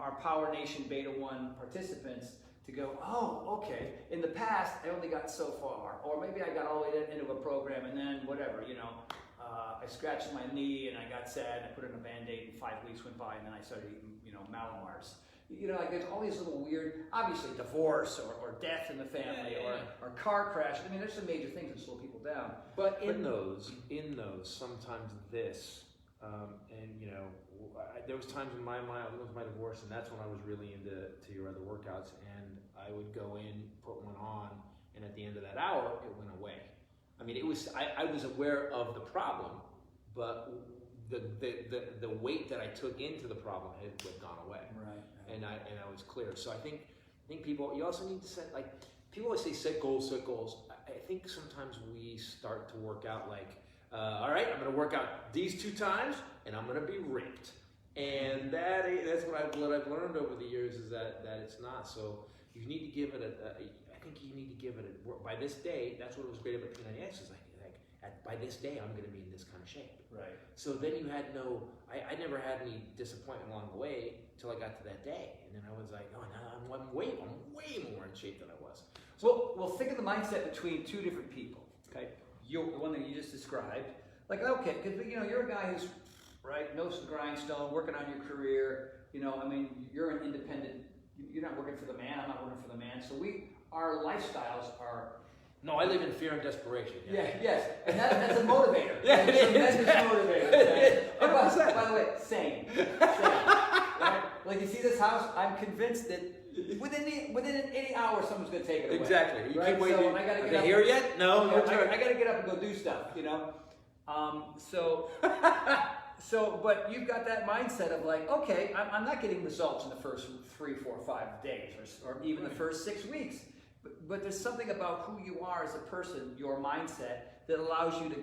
our Power Nation Beta 1 participants to go, oh, okay, in the past, I only got so far. Or maybe I got all the way into a program and then whatever, I scratched my knee and I got sad and I put it in a Band-Aid and 5 weeks went by and then I started eating, Malamars. Like there's all these little weird, obviously divorce or death in the family or car crash. I mean, there's some major things that slow people down. But in those, sometimes this, there was times in my mind, it was my divorce, and that's when I was really into your other workouts, and I would go in, put one on, and at the end of that hour, it went away. I mean, I was aware of the problem, but the weight that I took into the problem had gone away. Right. And I was clear. So I think people, you also need to set, like, people always say set goals. I think sometimes we start to work out like, all right, I'm going to work out these 2 times, and I'm going to be ripped. And that's what I've learned over the years is that it's not. So you need to give it I think you need to give it by this day. That's what was great about P90X is like by this day I'm going to be in this kind of shape. Right. So then you had I never had any disappointment along the way till I got to that day, and then I was like, oh, now I'm way more in shape than I was. So, well, think of the mindset between 2 different people. Okay, the one that you just described. Like, okay, because you're a guy who's nose to the grindstone, working on your career. I mean, you're an independent. You're not working for the man. I'm not working for the man. So our lifestyles are. No, I live in fear and desperation. Yeah, yes, and that's a motivator. Yeah, it is. Tremendous motivator. Okay? By the way, same. Right? Like you see this house, I'm convinced that within 80 hours someone's going to take it away. Exactly. You right? keep waiting. So I gotta Are get they up. here yet? No. I got to get up and go do stuff. But you've got that mindset of like, okay, I'm not getting results in the first 3, 4, 5 days, or even the first 6 weeks. But there's something about who you are as a person, your mindset, that allows you to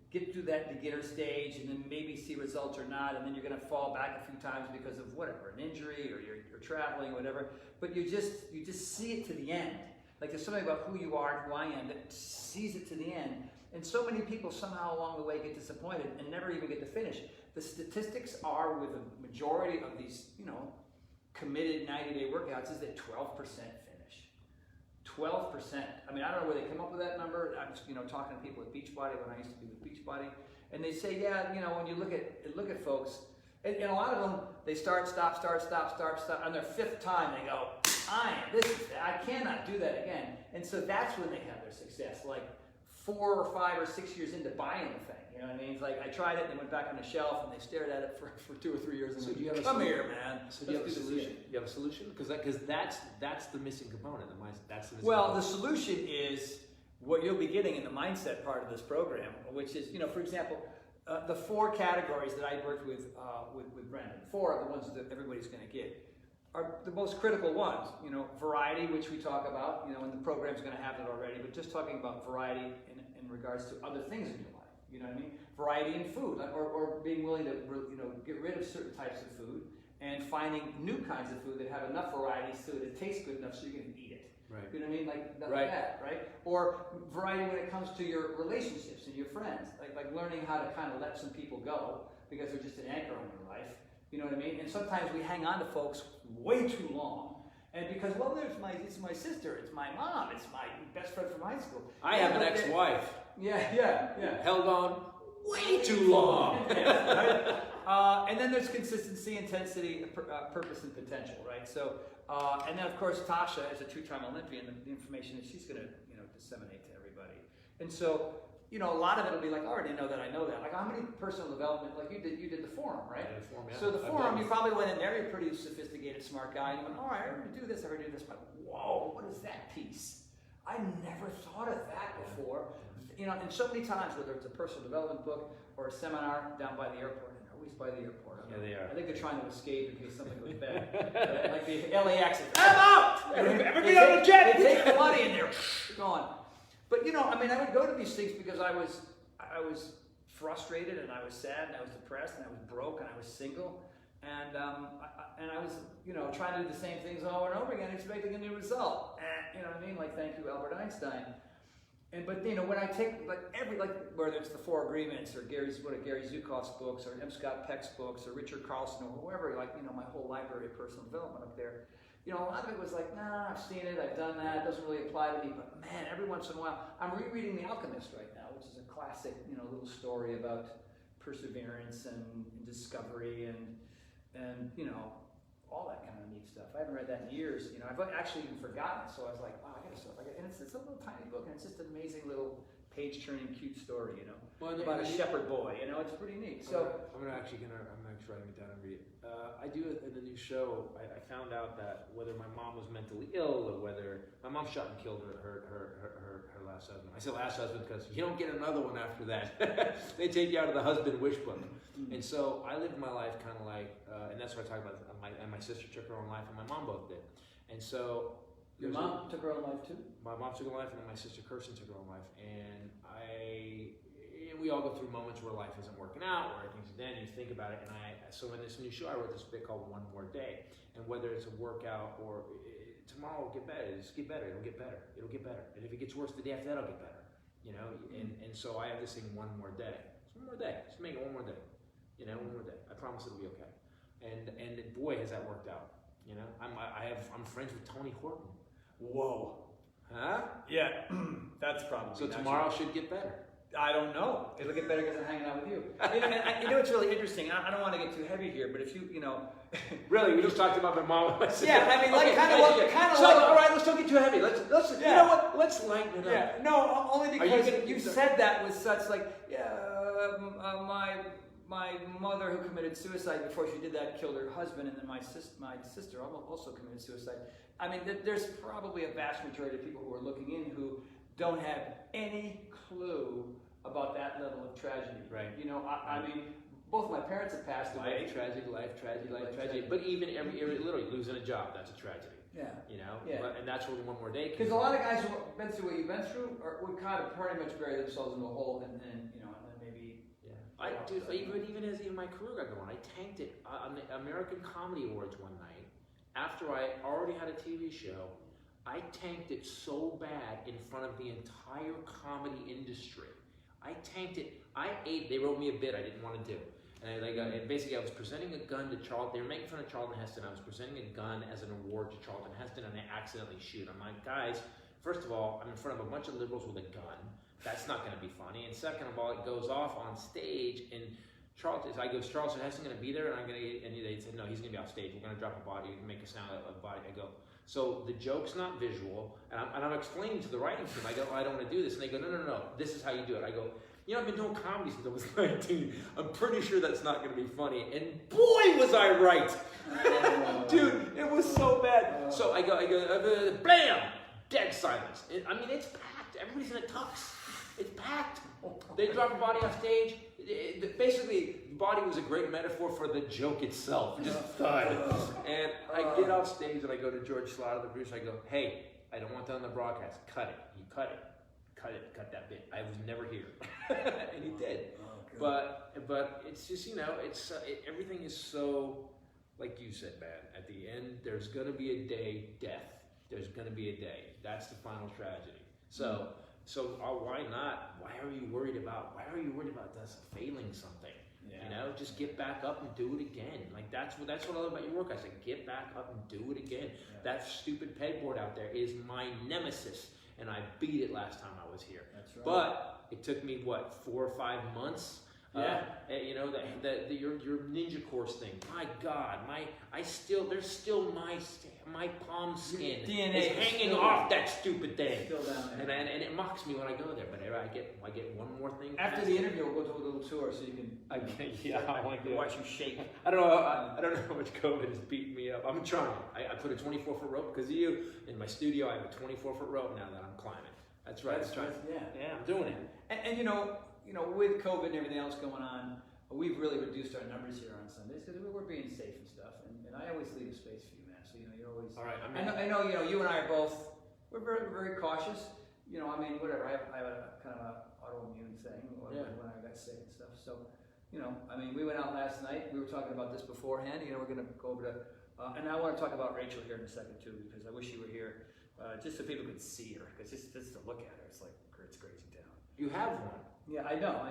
get through that beginner stage and then maybe see results or not, and then you're going to fall back a few times because of whatever, an injury or you're traveling or whatever. But you just see it to the end. Like there's something about who you are and who I am that sees it to the end. And so many people somehow along the way get disappointed and never even get to finish. The statistics are with a majority of these, committed 90-day workouts is that 12% finish. 12%. I mean, I don't know where they come up with that number. I'm just, talking to people at Beachbody when I used to be with Beachbody, and they say, yeah, when you look at folks, and a lot of them, they start, stop, on their 5th time, they go, I cannot do that again. And so that's when they have their success, like 4 or 5 or 6 years into buying the thing. You know what I mean? It's like I tried it and they went back on the shelf and they stared at it for 2 or 3 years and So went, do you have a come solution? here, man. So do you have a solution? You have a solution? Because that's the missing component. That's the missing Well, component. the solution is what you'll be getting in the mindset part of this program, which is, for example, the 4 categories that I worked with Brendan. 4 are the ones that everybody's going to get. Are the most critical ones. Variety, which we talk about. And the program's going to have that already. But just talking about variety in regards to other things in your life. You know what I mean? Variety in food, or being willing to get rid of certain types of food and finding new kinds of food that have enough variety so that it tastes good enough so you can eat it. Right. You know what I mean? Like that, right? Or variety when it comes to your relationships and your friends, like learning how to kind of let some people go because they're just an anchor on your life. You know what I mean? And sometimes we hang on to folks way too long, And because, well, it's my sister, it's my mom, it's my best friend from high school. I have an ex-wife. Yeah. Held on way too long. Yeah, right? And then there's consistency, intensity, purpose, and potential, right? So, and then of course Tasha is a two-time Olympian. The information that she's going to, disseminate to everybody. And so, a lot of it will be like, I already know that. Like, how many personal development? Like you did the forum, right? I did the forum, yeah. So the forum, you probably went in there. You're a pretty sophisticated, smart guy. And you went, all right, I already do this. But whoa, what is that piece? I never thought of that before. And so many times, whether it's a personal development book or a seminar down by the airport, and they're always by the airport. Yeah, they are. I think they're trying to escape in case something goes bad. Like the LAX, I'm out! Everybody on the jet! They take the money and they're gone. But I would go to these things because I was frustrated and I was sad and I was depressed and I was broke and I was single. And I was, trying to do the same things over and over again, expecting a new result. And, you know what I mean? Like, thank you, Albert Einstein. But when I take whether it's the Four Agreements or one of Gary Zukav's books or M. Scott Peck's books or Richard Carlson or whoever, my whole library of personal development up there, a lot of it was like, nah, I've seen it, I've done that, it doesn't really apply to me. But man, every once in a while, I'm rereading The Alchemist right now, which is a classic, little story about perseverance and discovery and all that kind of neat stuff. I haven't read that in years. I've actually even forgotten it. So I was like, wow, I gotta start. And it's a little tiny book, and it's just an amazing little page-turning, cute story. About a shepherd boy. It's pretty neat. So I'm actually writing it down and read it. I do it in the new show. I found out that whether my mom was mentally ill or whether my mom shot and killed her last husband. I said last husband because you don't get another one after that. They take you out of the husband wish book. And so I lived my life kind of like, and that's what I talk about. My sister took her own life, and my mom both did. And so your mom took her own life too? My mom took her own life, and then my sister Kirsten took her own life. And we all go through moments where life isn't working out, where things. Then you think about it, and so in this new show, I wrote this bit called One More Day. And whether it's a workout or tomorrow will get better, it'll get better. And if it gets worse, the day after that, it'll get better. And so I have this thing, one more day. It's one more day. Just make it one more day. One more day. I promise it'll be okay. And boy, has that worked out. I'm friends with Tony Horton. Whoa. Huh? Yeah. That's probably. So tomorrow should get better. I don't know. It'll get better because I'm hanging out with you. It's really interesting. I don't want to get too heavy here, but if you, Really, we just talked about my mom and my sister. Yeah, I mean, like, all right, let's don't get too heavy. Let's you know what? Let's lighten it up. Yeah, no, only because you said that with such my mother who committed suicide before she did that killed her husband, and then my sister also committed suicide. I mean, there's probably a vast majority of people who are looking in who don't have any clue about that level of tragedy. Right. I mean, both my parents have passed away. Life tragedy. But even literally losing a job, that's a tragedy. Yeah. Yeah. And that's what one more day. Because a lot of guys who've been through what you've been through would kind of pretty much bury themselves in a hole and then maybe. Yeah. Even as my career got going, I tanked it on the American Comedy Awards one night after I already had a TV show. I tanked it so bad in front of the entire comedy industry. I tanked it. They wrote me a bit I didn't want to do. And basically I was presenting a gun to Charlton. They were making fun of Charlton Heston. I was presenting a gun as an award to Charlton Heston, and I accidentally shoot. I'm like, guys, first of all, I'm in front of a bunch of liberals with a gun. That's not going to be funny. And second of all, it goes off on stage, and Charlton Heston going to be there? And they said, no, he's going to be off stage. We're going to drop a body and make a sound of a body. I go, so the joke's not visual, and I'm explaining to the writing team, I go, I don't want to do this. And they go, no, this is how you do it. I go, I've been doing comedy since I was 19. I'm pretty sure that's not going to be funny. And boy, was I right. Dude, it was so bad. So I go, blam, dead silence. It's packed. Everybody's in a tux. It's packed. They drop a body off stage. Basically, the body was a great metaphor for the joke itself. Just thud. And I get off stage and I go to George Slaughter, the producer. I go, hey, I don't want that on the broadcast. Cut it. You cut it. Cut that bit. I was never here. And he did. But it's just, everything is so, like you said, man, at the end, there's going to be a day, death. There's going to be a day. That's the final tragedy. So why not? Why are you worried about us failing something? You know, just get back up and do it again. Like that's what I love about your work. I said, get back up and do it again. Yeah. That stupid pegboard out there is my nemesis, and I beat it last time I was here. That's right. But it took me 4 or 5 months. Yeah. You know, your ninja course thing. My God, there's still my palm skin DNA is hanging still off that stupid thing. Still down there. And it mocks me when I go there. But I get one more thing. After the interview, we'll go to a little tour so you can. I want to watch you shake. I don't know how much COVID has beaten me up. I'm trying. I put a 24-foot rope because of you in my studio. I have a 24-foot rope now that I'm climbing. That's right. Yeah, I'm doing it. And you know, with COVID and everything else going on, we've really reduced our numbers here on Sundays because we're being safe and stuff. And I always leave a space for you, man. So you're always. All right. I know. You and I are both. We're very cautious. Whatever. I have a kind of a autoimmune thing when I got sick and stuff. So, we went out last night. We were talking about this beforehand. We're going to go over to, and I want to talk about Rachel here in a second too, because I wish you were here, just so people could see her. Because just to look at her, it's crazy town. You have one. Yeah, I know.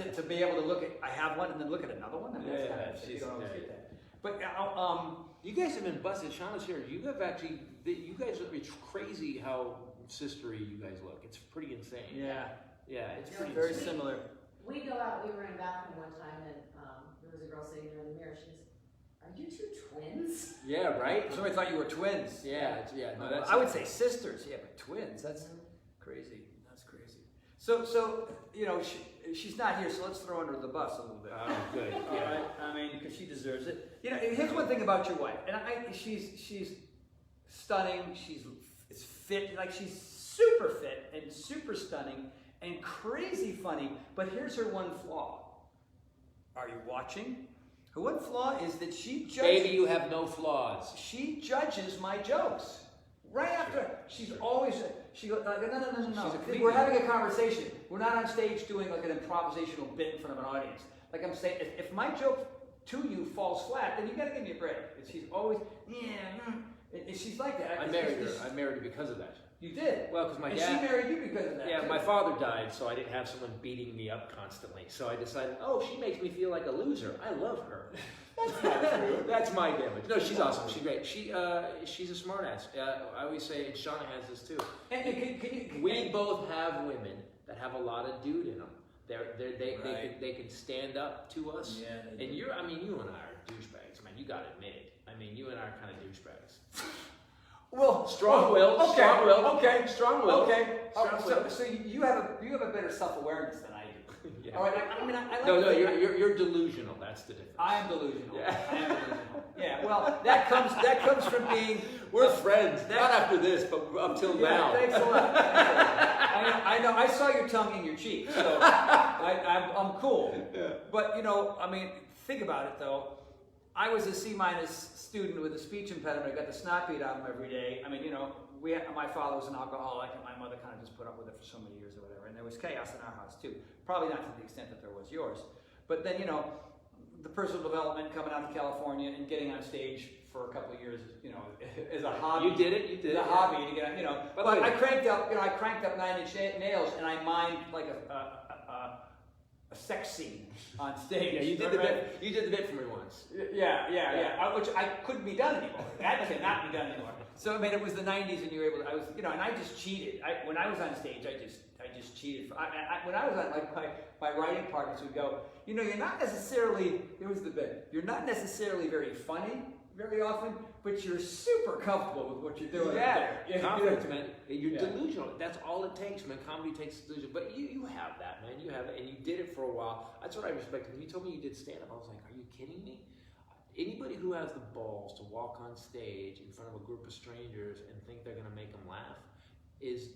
It's to be able to look at, I have one and then look at another one. That's kind of, you don't always get that. But you guys have been busted. Shauna's here. You guys, it's crazy how sistery you guys look. It's pretty insane. Yeah, it's pretty very insane. similar. We go out, we were in a bathroom one time, and there was a girl sitting there in the mirror. She goes, "Are you two twins?" Yeah, right? Somebody thought you were twins. Yeah. No, I would say sisters, yeah, but twins, that's crazy. That's crazy. So she's not here, so let's throw her under the bus a little bit. Oh, good. All right? Because she deserves it. Here's one thing about your wife, and she's stunning, she's fit, she's super fit and super stunning and crazy funny, but here's her one flaw. Are you watching? Her one flaw is that she judges. Baby, you have no flaws. She judges my jokes. Right after, she goes, no. She's a comedian. We're having a conversation. We're not on stage doing an improvisational bit in front of an audience. Like I'm saying, if my joke to you falls flat, then you gotta give me a break. And she's always, and she's like that. I married her. I married her because of that. You did? Well, because my and dad. she married you because of that. Yeah, too. my father died, so I didn't have someone beating me up constantly. So I decided, she makes me feel like a loser. I love her. That's not true. That's my damage. No, she's awesome. She's great. She's a smartass. I always say, and Shauna has this too. We both have women that have a lot of dude in them. They can stand up to us. Yeah, and you and I are douchebags, man. You gotta admit it. You and I are kind of douchebags. Well, strong-willed. Okay. Strong-willed. Okay. Strong-willed. Okay. Strong-willed. So you have a better self-awareness than I do. Yeah. All right. I like No, you're delusional. That's the difference. I am delusional. Yeah. I am delusional. Yeah. Well, that comes from being. We're friends. Not after this, but up till now. Thanks a lot. I know. I saw your tongue in your cheek, so I'm cool. Yeah. But think about it though. I was a C- student with a speech impediment. I got the snot beat out of him every day. My father was an alcoholic, and my mother kind of just put up with it for so many years or whatever. And there was chaos in our house too. Probably not to the extent that there was yours. But then, the personal development, coming out to California and getting on stage for a couple of years, as a hobby. You did it. As a hobby to get, But I cranked up, 9-inch nails, and I mimed like a sex scene on stage. Yeah, you did the bit. You did the bit for me once. Yeah. Which I couldn't be done anymore. That cannot be done anymore. So it was the '90s, and you were able to. I was, and I just cheated. When I was on stage, I just cheated. When I was on, my writing partners would go, you're not necessarily. Here was the bit. You're not necessarily very funny very often, but you're super comfortable with what you're doing. Yeah, confidence, man. You're delusional. That's all it takes, man. Comedy takes delusion. But you have that, man. You have it, and you did it for a while. That's what I respect. When you told me you did stand-up, I was like, are you kidding me? Anybody who has the balls to walk on stage in front of a group of strangers and think they're going to make them laugh that's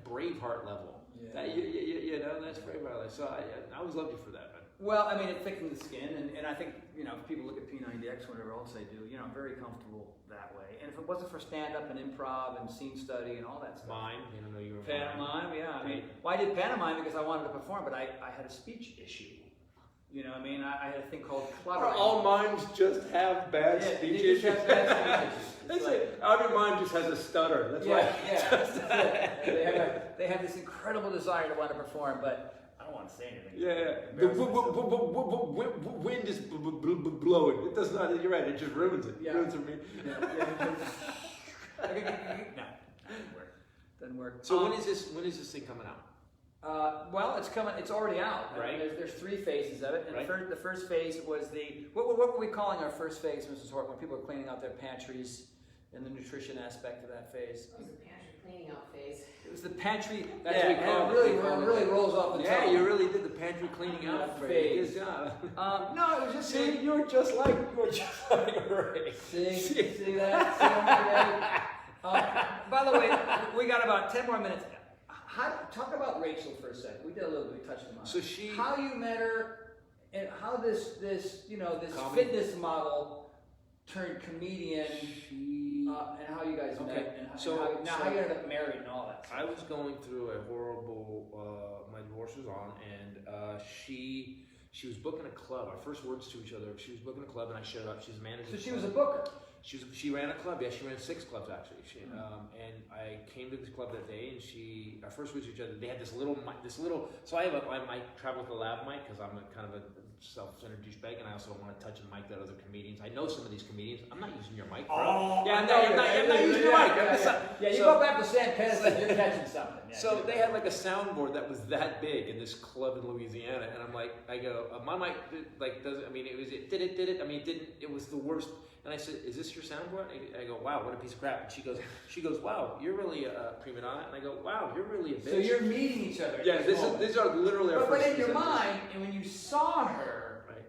Braveheart level. Yeah. That's Braveheart level. So I always loved you for that, man. Well, it thickened the skin, and I think, if people look at P90X, whatever else they do, I'm very comfortable that way. And if it wasn't for stand-up and improv and scene study and all that stuff. Mime, I know you were Pantomime, yeah. I did pantomime because I wanted to perform, but I had a speech issue. I had a thing called cluttering. All mimes just have bad speech issues. Just have bad speech issues. Every mime just has a stutter. That's why. Yeah. They have this incredible desire to want to perform, but I don't want to say anything. Yeah. The wind is blowing. It does not. You're right. It just ruins it. Yeah. Ruins it for me. No, doesn't work. So when is this thing coming out? Well, it's coming. It's already out. Right. There's 3 phases of it, and Right. the first phase was what were we calling our first phase, Mrs. Horton, when people were cleaning out their pantries and the nutrition aspect of that phase? It was the pantry cleaning out phase. It was the pantry. That's what we call it. It really rolls off the tongue. Yeah, you really did the pantry cleaning out phase. Good job. No, it was just See, you're just like Ray. See that? By the way, we got about 10 more minutes. Talk about Rachel for a second. We did a little bit. We touched on So how you met her, and how this Comedy. fitness model turned comedian, and how you guys met, and how you ended up married and all that stuff. I was going through a horrible. My divorce was on, and she was booking a club. Our first words to each other. She was booking a club, and I showed up. She's a manager. So she was a booker. She ran a club. Yeah, she ran 6 clubs actually. And I came to this club that day, and our first words to each other. They had this little. So I travel with a lav mic because I'm a kind of a self-centered douchebag, and I also don't want to touch a mic that other comedians. I know some of these comedians. I'm not using your mic, bro. I'm not using your mic. Yeah, you go back to San Pedro, you're catching something. Yeah, so they had like a soundboard that was that big in this club in Louisiana, and I'm like, I go, my mic doesn't. I mean, it did it. I mean, it didn't. It was the worst. And I said, "Is this your soundboard?" I go, "Wow, what a piece of crap." And she goes, "Wow, you're really a prima donna." And I go, "Wow, you're really a bitch." So you're meeting each other. Yeah, these are literally our But first in your mind, and when you saw her, right,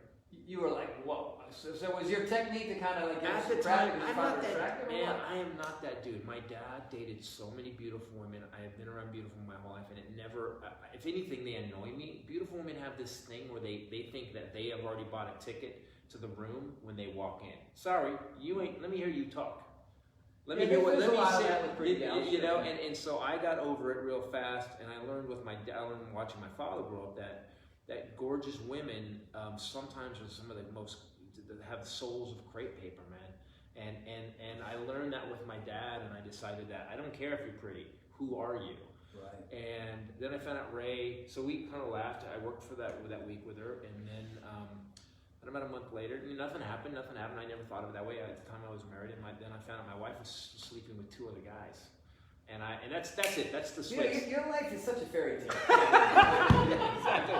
you were like, "Whoa!" So was your technique to kind of like at the time? I'm not that man. I am not that dude. My dad dated so many beautiful women. I have been around beautiful women my whole life, and it never. If anything, they annoy me. Beautiful women have this thing where they think that they have already bought a ticket to the room when they walk in. Sorry, you ain't. Let me hear you talk. Let me hear what. Let me see. You know, and so I got over it real fast, and I learned with my dad, I learned watching my father grow up that gorgeous women sometimes are some of the most that have souls of crepe paper, man. And I learned that with my dad, and I decided that I don't care if you're pretty. Who are you? Right. And then I found out Ray. So we kind of laughed. I worked for that week with her, and then. About a month later, nothing happened. I never thought of it that way. At the time I was married, and then I found out my wife was sleeping with 2 other guys. And that's it. That's the switch. Your life is such a fairy tale. Exactly.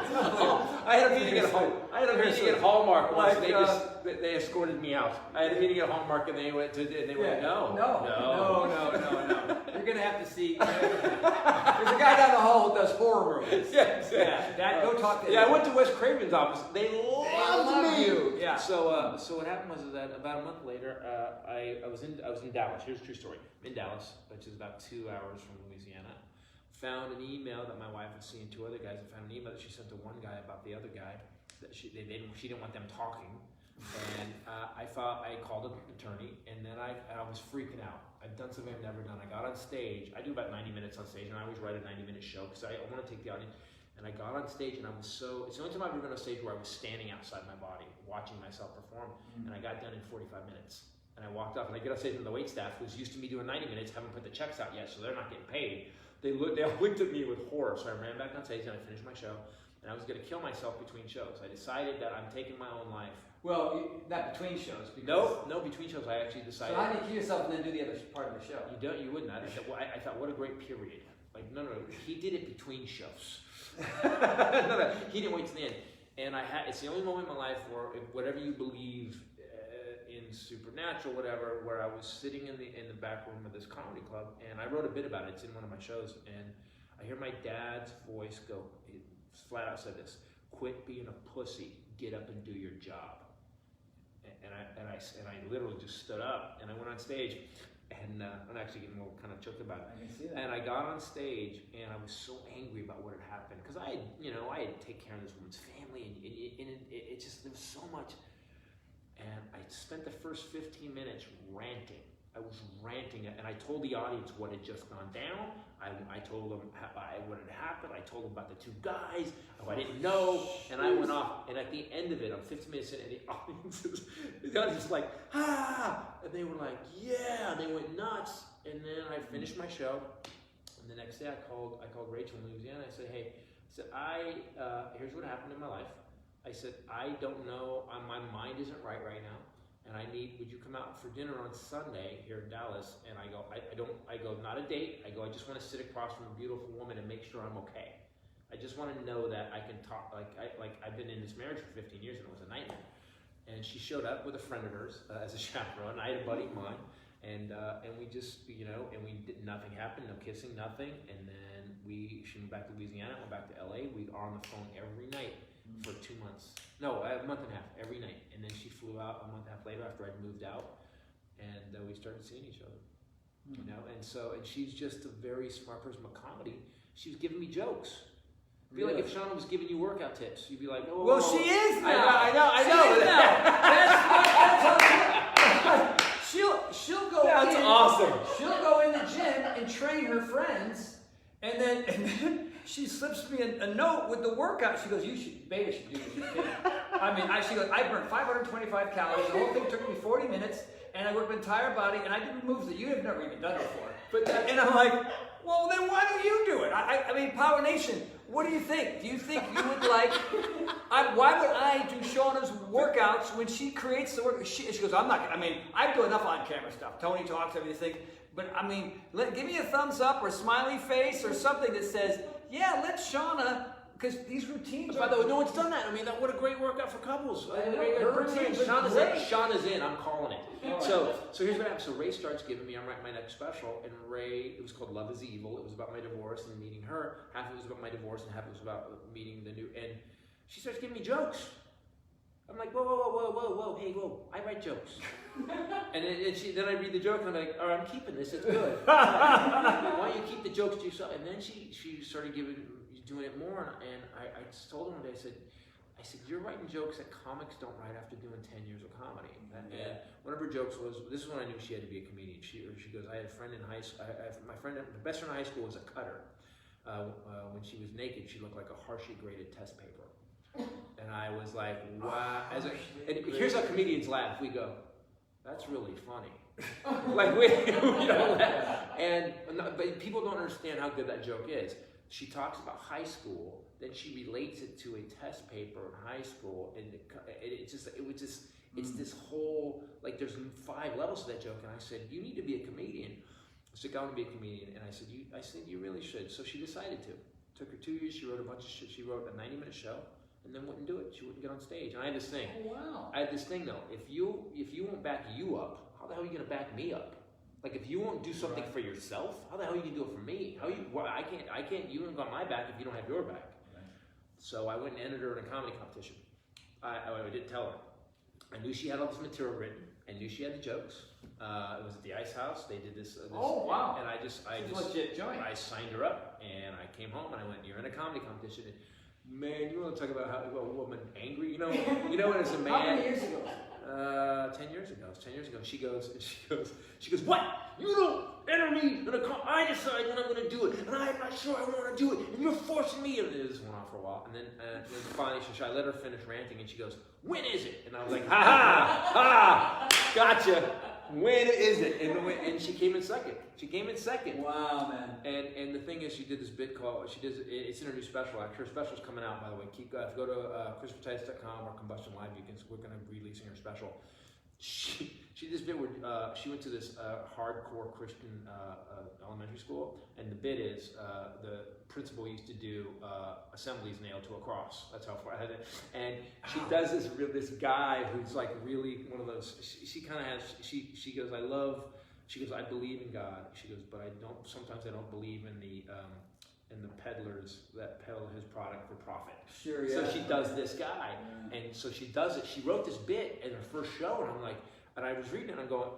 I had a meeting at Hallmark once. They escorted me out. I had a meeting at Hallmark, and they went no. You're gonna have to see. There's a guy down the hall who does horror movies. Yeah, exactly. Go talk to him. Yeah, I went to Wes Craven's office. They loved me. You. Yeah. So what happened was that about a month later, I was in Dallas. Here's a true story. I'm in Dallas, which is about 2 hours from Louisiana. Found an email that my wife had seen 2 other guys. I found an email that she sent to one guy about the other guy that she didn't want them talking. And I called an attorney, and then I was freaking out. I've done something I've never done. I got on stage. I do about 90 minutes on stage, and I always write a 90-minute show because I want to take the audience. And I got on stage, and it's the only time I've ever been on stage where I was standing outside my body, watching myself perform. And I got done in 45 minutes. And I walked off, and I get on stage, and the wait staff, who's used to me doing 90 minutes, haven't put the checks out yet, so they're not getting paid. They all looked at me with horror. So I ran back on stage, and I finished my show. And I was going to kill myself between shows. I decided that I'm taking my own life. Well, not between shows. No, between shows I actually decided. So how do you kill yourself and then do the other part of the show? You wouldn't. I thought, what a great period. Like, no, he did it between shows. No, he didn't wait till the end. And it's the only moment in my life where, whatever you believe in supernatural, whatever, where I was sitting in the back room of this comedy club, and I wrote a bit about it. It's in one of my shows, and I hear my dad's voice go. He flat out said this: "Quit being a pussy. Get up and do your job." And I literally just stood up, and I went on stage, and I'm actually getting a little kind of choked about it. I can see that. And I got on stage, and I was so angry about what had happened because I had to take care of this woman's family, and it just, there was so much. And I spent the first 15 minutes ranting. I was ranting, and I told the audience what had just gone down. I told them what had happened. I told them about the 2 guys, who I didn't know, and I went off. And at the end of it, I'm 15 minutes in, and the audience was like, ah! And they were like, yeah! And they went nuts. And then I finished my show, and the next day I called Rachel in Louisiana. I said, hey, said, here's what happened in my life. I said, I don't know, my mind isn't right now, and would you come out for dinner on Sunday here in Dallas? And I go, not a date. I go, I just want to sit across from a beautiful woman and make sure I'm okay. I just want to know that I can talk, I've been in this marriage for 15 years and it was a nightmare. And she showed up with a friend of hers as a chaperone. I had a buddy of mine, and we just, and we did, nothing happened, no kissing, nothing. And then she moved back to Louisiana, went back to LA. We were on the phone every night for 2 months. No, a month and a half, every night. And then she flew out a month and a half later after I'd moved out, and we started seeing each other. And she's just a very smart person with comedy. She was giving me jokes. I feel like if Shauna was giving you workout tips, you'd be like, oh, well, she is now. I know. She is now. She'll go. That's awesome. She'll go in the gym and train her friends, and then she slips me a note with the workout. She goes, Beta should do this. She goes, I burned 525 calories. The whole thing took me 40 minutes, and I worked my entire body, and I did moves that you have never even done before. And I'm like, well, then why don't you do it? Power Nation, what do you think? Do you think you would like, why would I do Shauna's workouts when she creates the work? She goes, I do enough on-camera stuff. Tony talks, everything. But give me a thumbs up or a smiley face or something that says, yeah, let Shauna, because these routines By the way, no one's done that. What a great workout for couples. Shauna's in. I'm calling it. Right. So here's what happened. So Ray starts giving me, I'm writing my next special, and Ray, it was called Love is Evil. It was about my divorce and meeting her. Half of it was about my divorce and half of it was about meeting the new, and she starts giving me jokes. I'm like, whoa, hey, I write jokes. and then I read the joke and I'm like, all right, I'm keeping this, it's good. Why don't you keep the jokes to yourself? And then she started doing it more, and I just told her one day, I said, you're writing jokes that comics don't write after doing 10 years of comedy. And one of her jokes was, this is when I knew she had to be a comedian. She goes, I had a friend in high school, my best friend in high school was a cutter. When she was naked, she looked like a harshly graded test paper. And I was like, wow. And here's how comedians laugh. We go, that's really funny. But people don't understand how good that joke is. She talks about high school, then she relates it to a test paper in high school, and it's this whole, there's 5 levels to that joke, and I said, you need to be a comedian. I said, I want to be a comedian, and I said, you really should. So she decided to. It took her 2 years, she wrote a bunch of shit. She wrote a 90-minute show, and then wouldn't do it. She wouldn't get on stage. And I had this thing. Oh, wow. I had this thing though. If you won't back you up, how the hell are you gonna back me up? If you won't do something for yourself, how the hell are you gonna do it for me? I can't. You haven't got my back if you don't have your back. Right. So I went and entered her in a comedy competition. I didn't tell her. I knew she had all this material written. I knew she had the jokes. It was at the Ice House. They did this. Oh wow! And I just legit joint. I signed her up, and I came home and I went, "You're in a comedy competition." And, man, you want to talk about how a woman angry? You know what? As a man. How many years ago? 10 years ago. 10 years ago. She goes, what? You don't enter me in a I decide when I'm going to do it, and I'm not sure I want to do it, and you're forcing me. And this went on for a while, and then finally, I let her finish ranting, and she goes, when is it? And I was like, ha, gotcha. When is it? And she came in second. Wow, man. And the thing is, she did this bit called, it's in her new special. Actually, her special's coming out, by the way. Go to ChristopherTitus.com or Combustion Live. We're going to be releasing her special. She did this bit where she went to this hardcore Christian elementary school, and the bit is the principal used to do assemblies nailed to a cross. That's how far I had it. And she does this guy who's really one of those. She kind of has. She goes, I believe in God. She goes, but sometimes I don't believe in the peddlers that peddle his product for profit. Sure, yeah. So she does this guy, and so she does it. She wrote this bit in her first show, and I'm like, and I was reading it, and I'm going,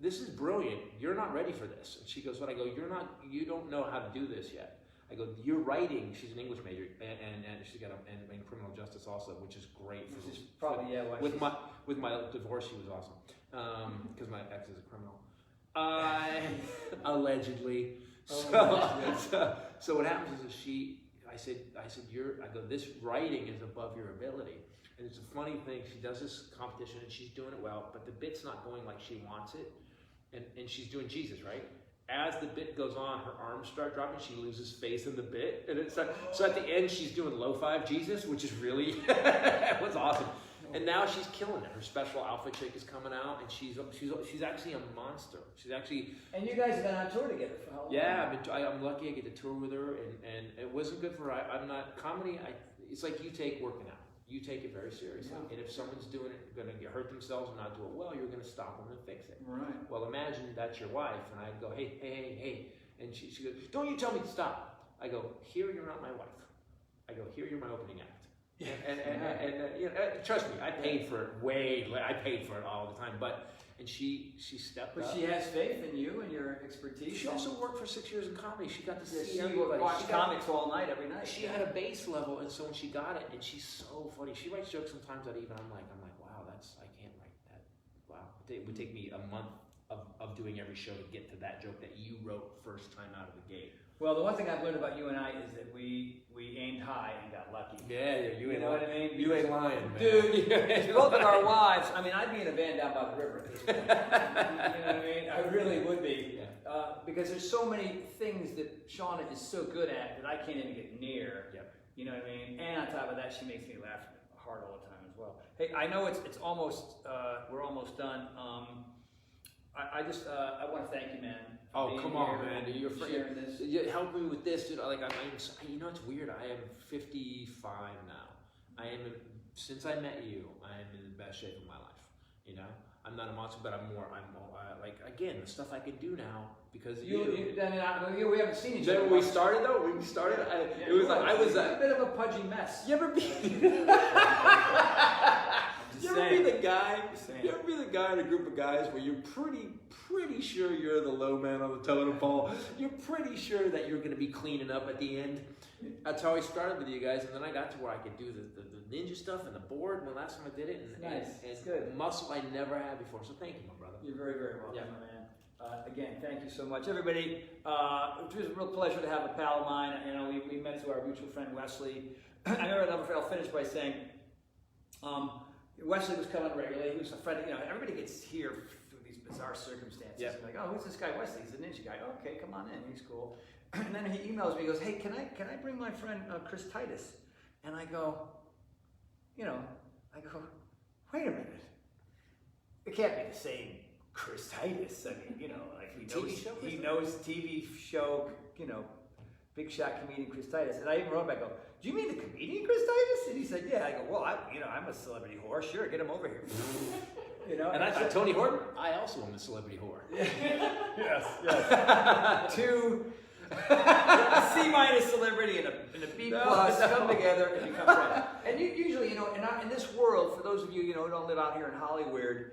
this is brilliant. You're not ready for this. And she goes, what? I go, you don't know how to do this yet. I go, you're writing. She's an English major, and she's got in criminal justice also, which is great. Which is probably with my divorce, she was awesome because my ex is a criminal. Allegedly. So what happens is I said, this writing is above your ability. And it's a funny thing, she does this competition and she's doing it well, but the bit's not going like she wants it. And she's doing Jesus, right? as the bit goes on, her arms start dropping. She loses faith in the bit, and it's like, so at the end she's doing low five Jesus, which is really it was awesome. And now she's killing it. Her special outfit chick is coming out, and she's actually a monster. She's actually. And you guys have been on tour together for how long? Yeah, I'm lucky I get to tour with her, and it wasn't good for her. I'm not comedy. It's like you take working out. You take it very seriously, and if someone's doing it, going to hurt themselves and not do it well, you're going to stop them and fix it. Right. Well, imagine that's your wife, and I'd go, hey, and she goes, don't you tell me to stop. I go, here, you're not my wife. I go, here, you're my opening act. And you know, trust me, I paid for it I paid for it all the time, and she stepped up. But she has faith in you and your expertise. She also worked for 6 years in comedy. She got to see she everybody. watched comics all night, every night. She had a base level, and so when she got it, and she's so funny. She writes jokes sometimes that even I'm like, wow, I can't write that. Wow, it would take me a month of doing every show to get to that joke that you wrote first time out of the gate. Well, the one thing I've learned about you and I is that we aimed high and got lucky. Yeah, you know what I mean? You ain't lying, man. Dude, both of our wives, I mean, I'd be in a van down by the river at this point. You know what I mean? I really would be. Yeah. Because there's so many things that Shauna is so good at that I can't even get near. Yep. You know what I mean? And on top of that, she makes me laugh hard all the time as well. Hey, I know it's almost, we're almost done. I want to thank you, man. Oh, come on, man. You're sharing this. You help me with this, dude. Like, you know, it's weird. I am 55 now. Since I met you, I am in the best shape of my life. You know, I'm not a monster, but I'm more like, again, the stuff I can do now because of you. We haven't seen each other. When we started though, it was like I was a bit of a pudgy mess. You ever be? You ever be the guy? You ever be the guy in a group of guys where you're pretty sure you're the low man on the totem pole? You're pretty sure that you're going to be cleaning up at the end. That's how I started with you guys, and then I got to where I could do the ninja stuff and the board. When last time I did it, and it's good. Muscle I never had before. So thank you, my brother. You're very, very welcome, my man. Again, thank you so much, everybody. It was a real pleasure to have a pal of mine. You know, we met through our mutual friend Wesley. I'll finish by saying. Wesley was coming regularly. He was a friend. You know, everybody gets here through these bizarre circumstances. Yep. Like, oh, who's this guy Wesley? He's a ninja guy. Oh, okay, come on in. He's cool. And then he emails me. He goes, hey, can I bring my friend Chris Titus? And I go, wait a minute. It can't be the same Chris Titus. I mean, like he knows TV show, big shot comedian Chris Titus. And I even wrote back, go, do you mean the comedian Chris Titus? And he said, yeah. I go, well, I'm a celebrity whore. Sure, get him over here. And I thought, Tony Horton, I also am a celebrity whore. Yes. Two C- celebrity and a B+ come together and become friends. And you usually, in this world, for those of you, who don't live out here in Hollywood,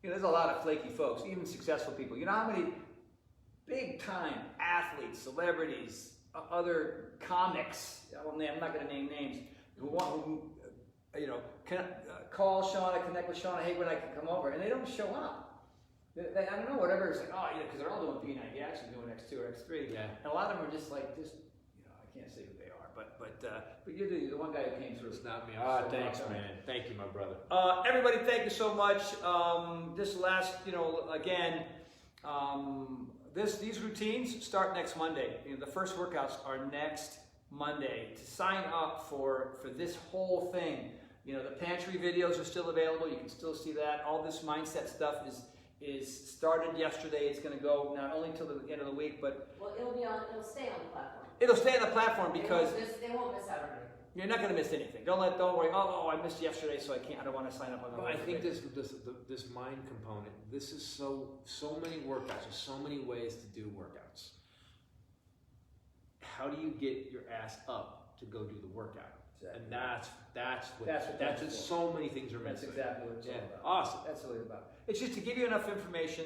there's a lot of flaky folks, even successful people. You know how many big-time athletes, celebrities, other comics, I'm not going to name names, who call Shauna, connect with Shauna, hey, when I can come over, and they don't show up. I don't know, whatever, it's like, because they're all doing P90X and doing X2 or X3. Yeah. And a lot of them are just like, I can't say who they are, but you're the one guy who came through. It's not me. Thanks, man. Thank you, my brother. Everybody, thank you so much. This last, again, these routines start next Monday. The first workouts are next Monday. To sign up for this whole thing, the pantry videos are still available. You can still see that. All this mindset stuff is started yesterday. It's going to go not only till the end of the week, but it'll stay on the platform. It'll stay on the platform because they won't miss out on it. You're not going to miss anything. Don't worry. Oh, I missed yesterday, so I don't want to sign up on the. I think this mind component. This is so many workouts. There's so many ways to do workouts. How do you get your ass up to go do the workout? Exactly. And that's what so many things are missing. That's exactly what it's all about. Awesome. That's what it's about. It's just to give you enough information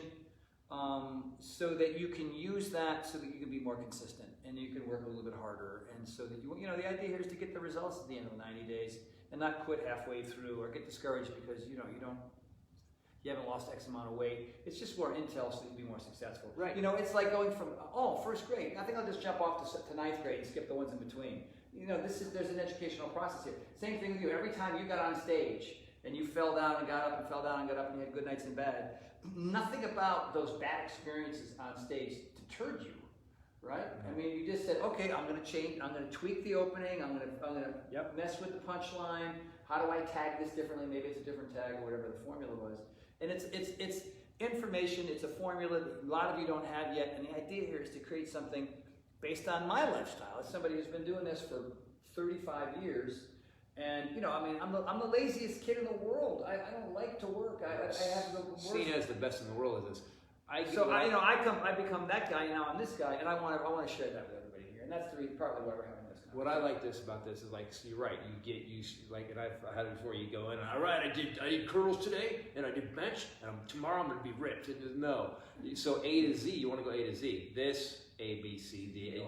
so that you can use that so that you can be more consistent and you can work a little bit harder. And so that the idea here is to get the results at the end of the 90 days and not quit halfway through or get discouraged because you haven't lost X amount of weight. It's just more intel so that you can be more successful. Right. It's like going from first grade. I think I'll just jump off to ninth grade and skip the ones in between. There's an educational process here. Same thing with you. Every time you got on stage, and you fell down and got up and fell down and got up and you had good nights and bad. Nothing about those bad experiences on stage deterred you, right? I mean, you just said, okay, I'm going to change, I'm going to tweak the opening, I'm going to mess with the punchline. How do I tag this differently? Maybe it's a different tag or whatever the formula was. And it's information, it's a formula that a lot of you don't have yet. And the idea here is to create something based on my lifestyle. As somebody who's been doing this for 35 years, and you know, I mean, I'm the laziest kid in the world. I don't like to work. I have the worst. Seen as the best in the world is this. I become that guy, and now I'm this guy, and I want to share that with everybody here, and that's partly why we're having this conversation. What I like about this is like, so you're right. You get used, like, and I've had it before. You go in, and, all right, I did curls today, and I did bench, and tomorrow I'm going to be ripped. And no, so A to Z, you want to go A to Z. This A, B, C, D.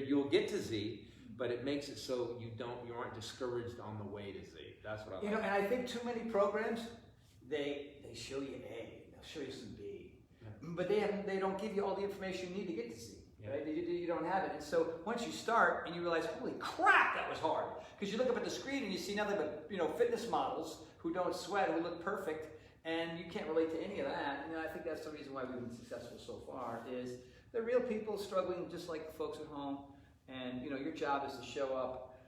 You'll get to Z, but it makes it so you aren't discouraged on the way to Z. That's what I like. You know, and I think too many programs, they show you A, they'll show you some B, but they don't give you all the information you need to get to Z. Right? You don't have it. And so once you start and you realize, holy crap, that was hard. Because you look up at the screen and you see nothing but, you know, fitness models who don't sweat, who look perfect, and you can't relate to any of that. And I think that's the reason why we've been successful so far, is they're real people struggling just like the folks at home. And, you know, your job is to show up,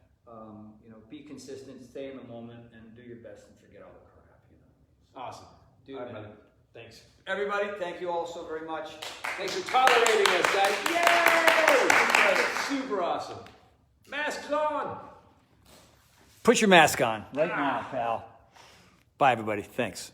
you know, be consistent, stay in the moment, and do your best and forget all the crap, you know. Awesome. Dude, all right, man. brother. Thanks. Everybody, thank you all so very much. Thanks for tolerating us, guys. Yay! Super awesome. Masks on. Put your mask on right now, pal. Bye, everybody. Thanks.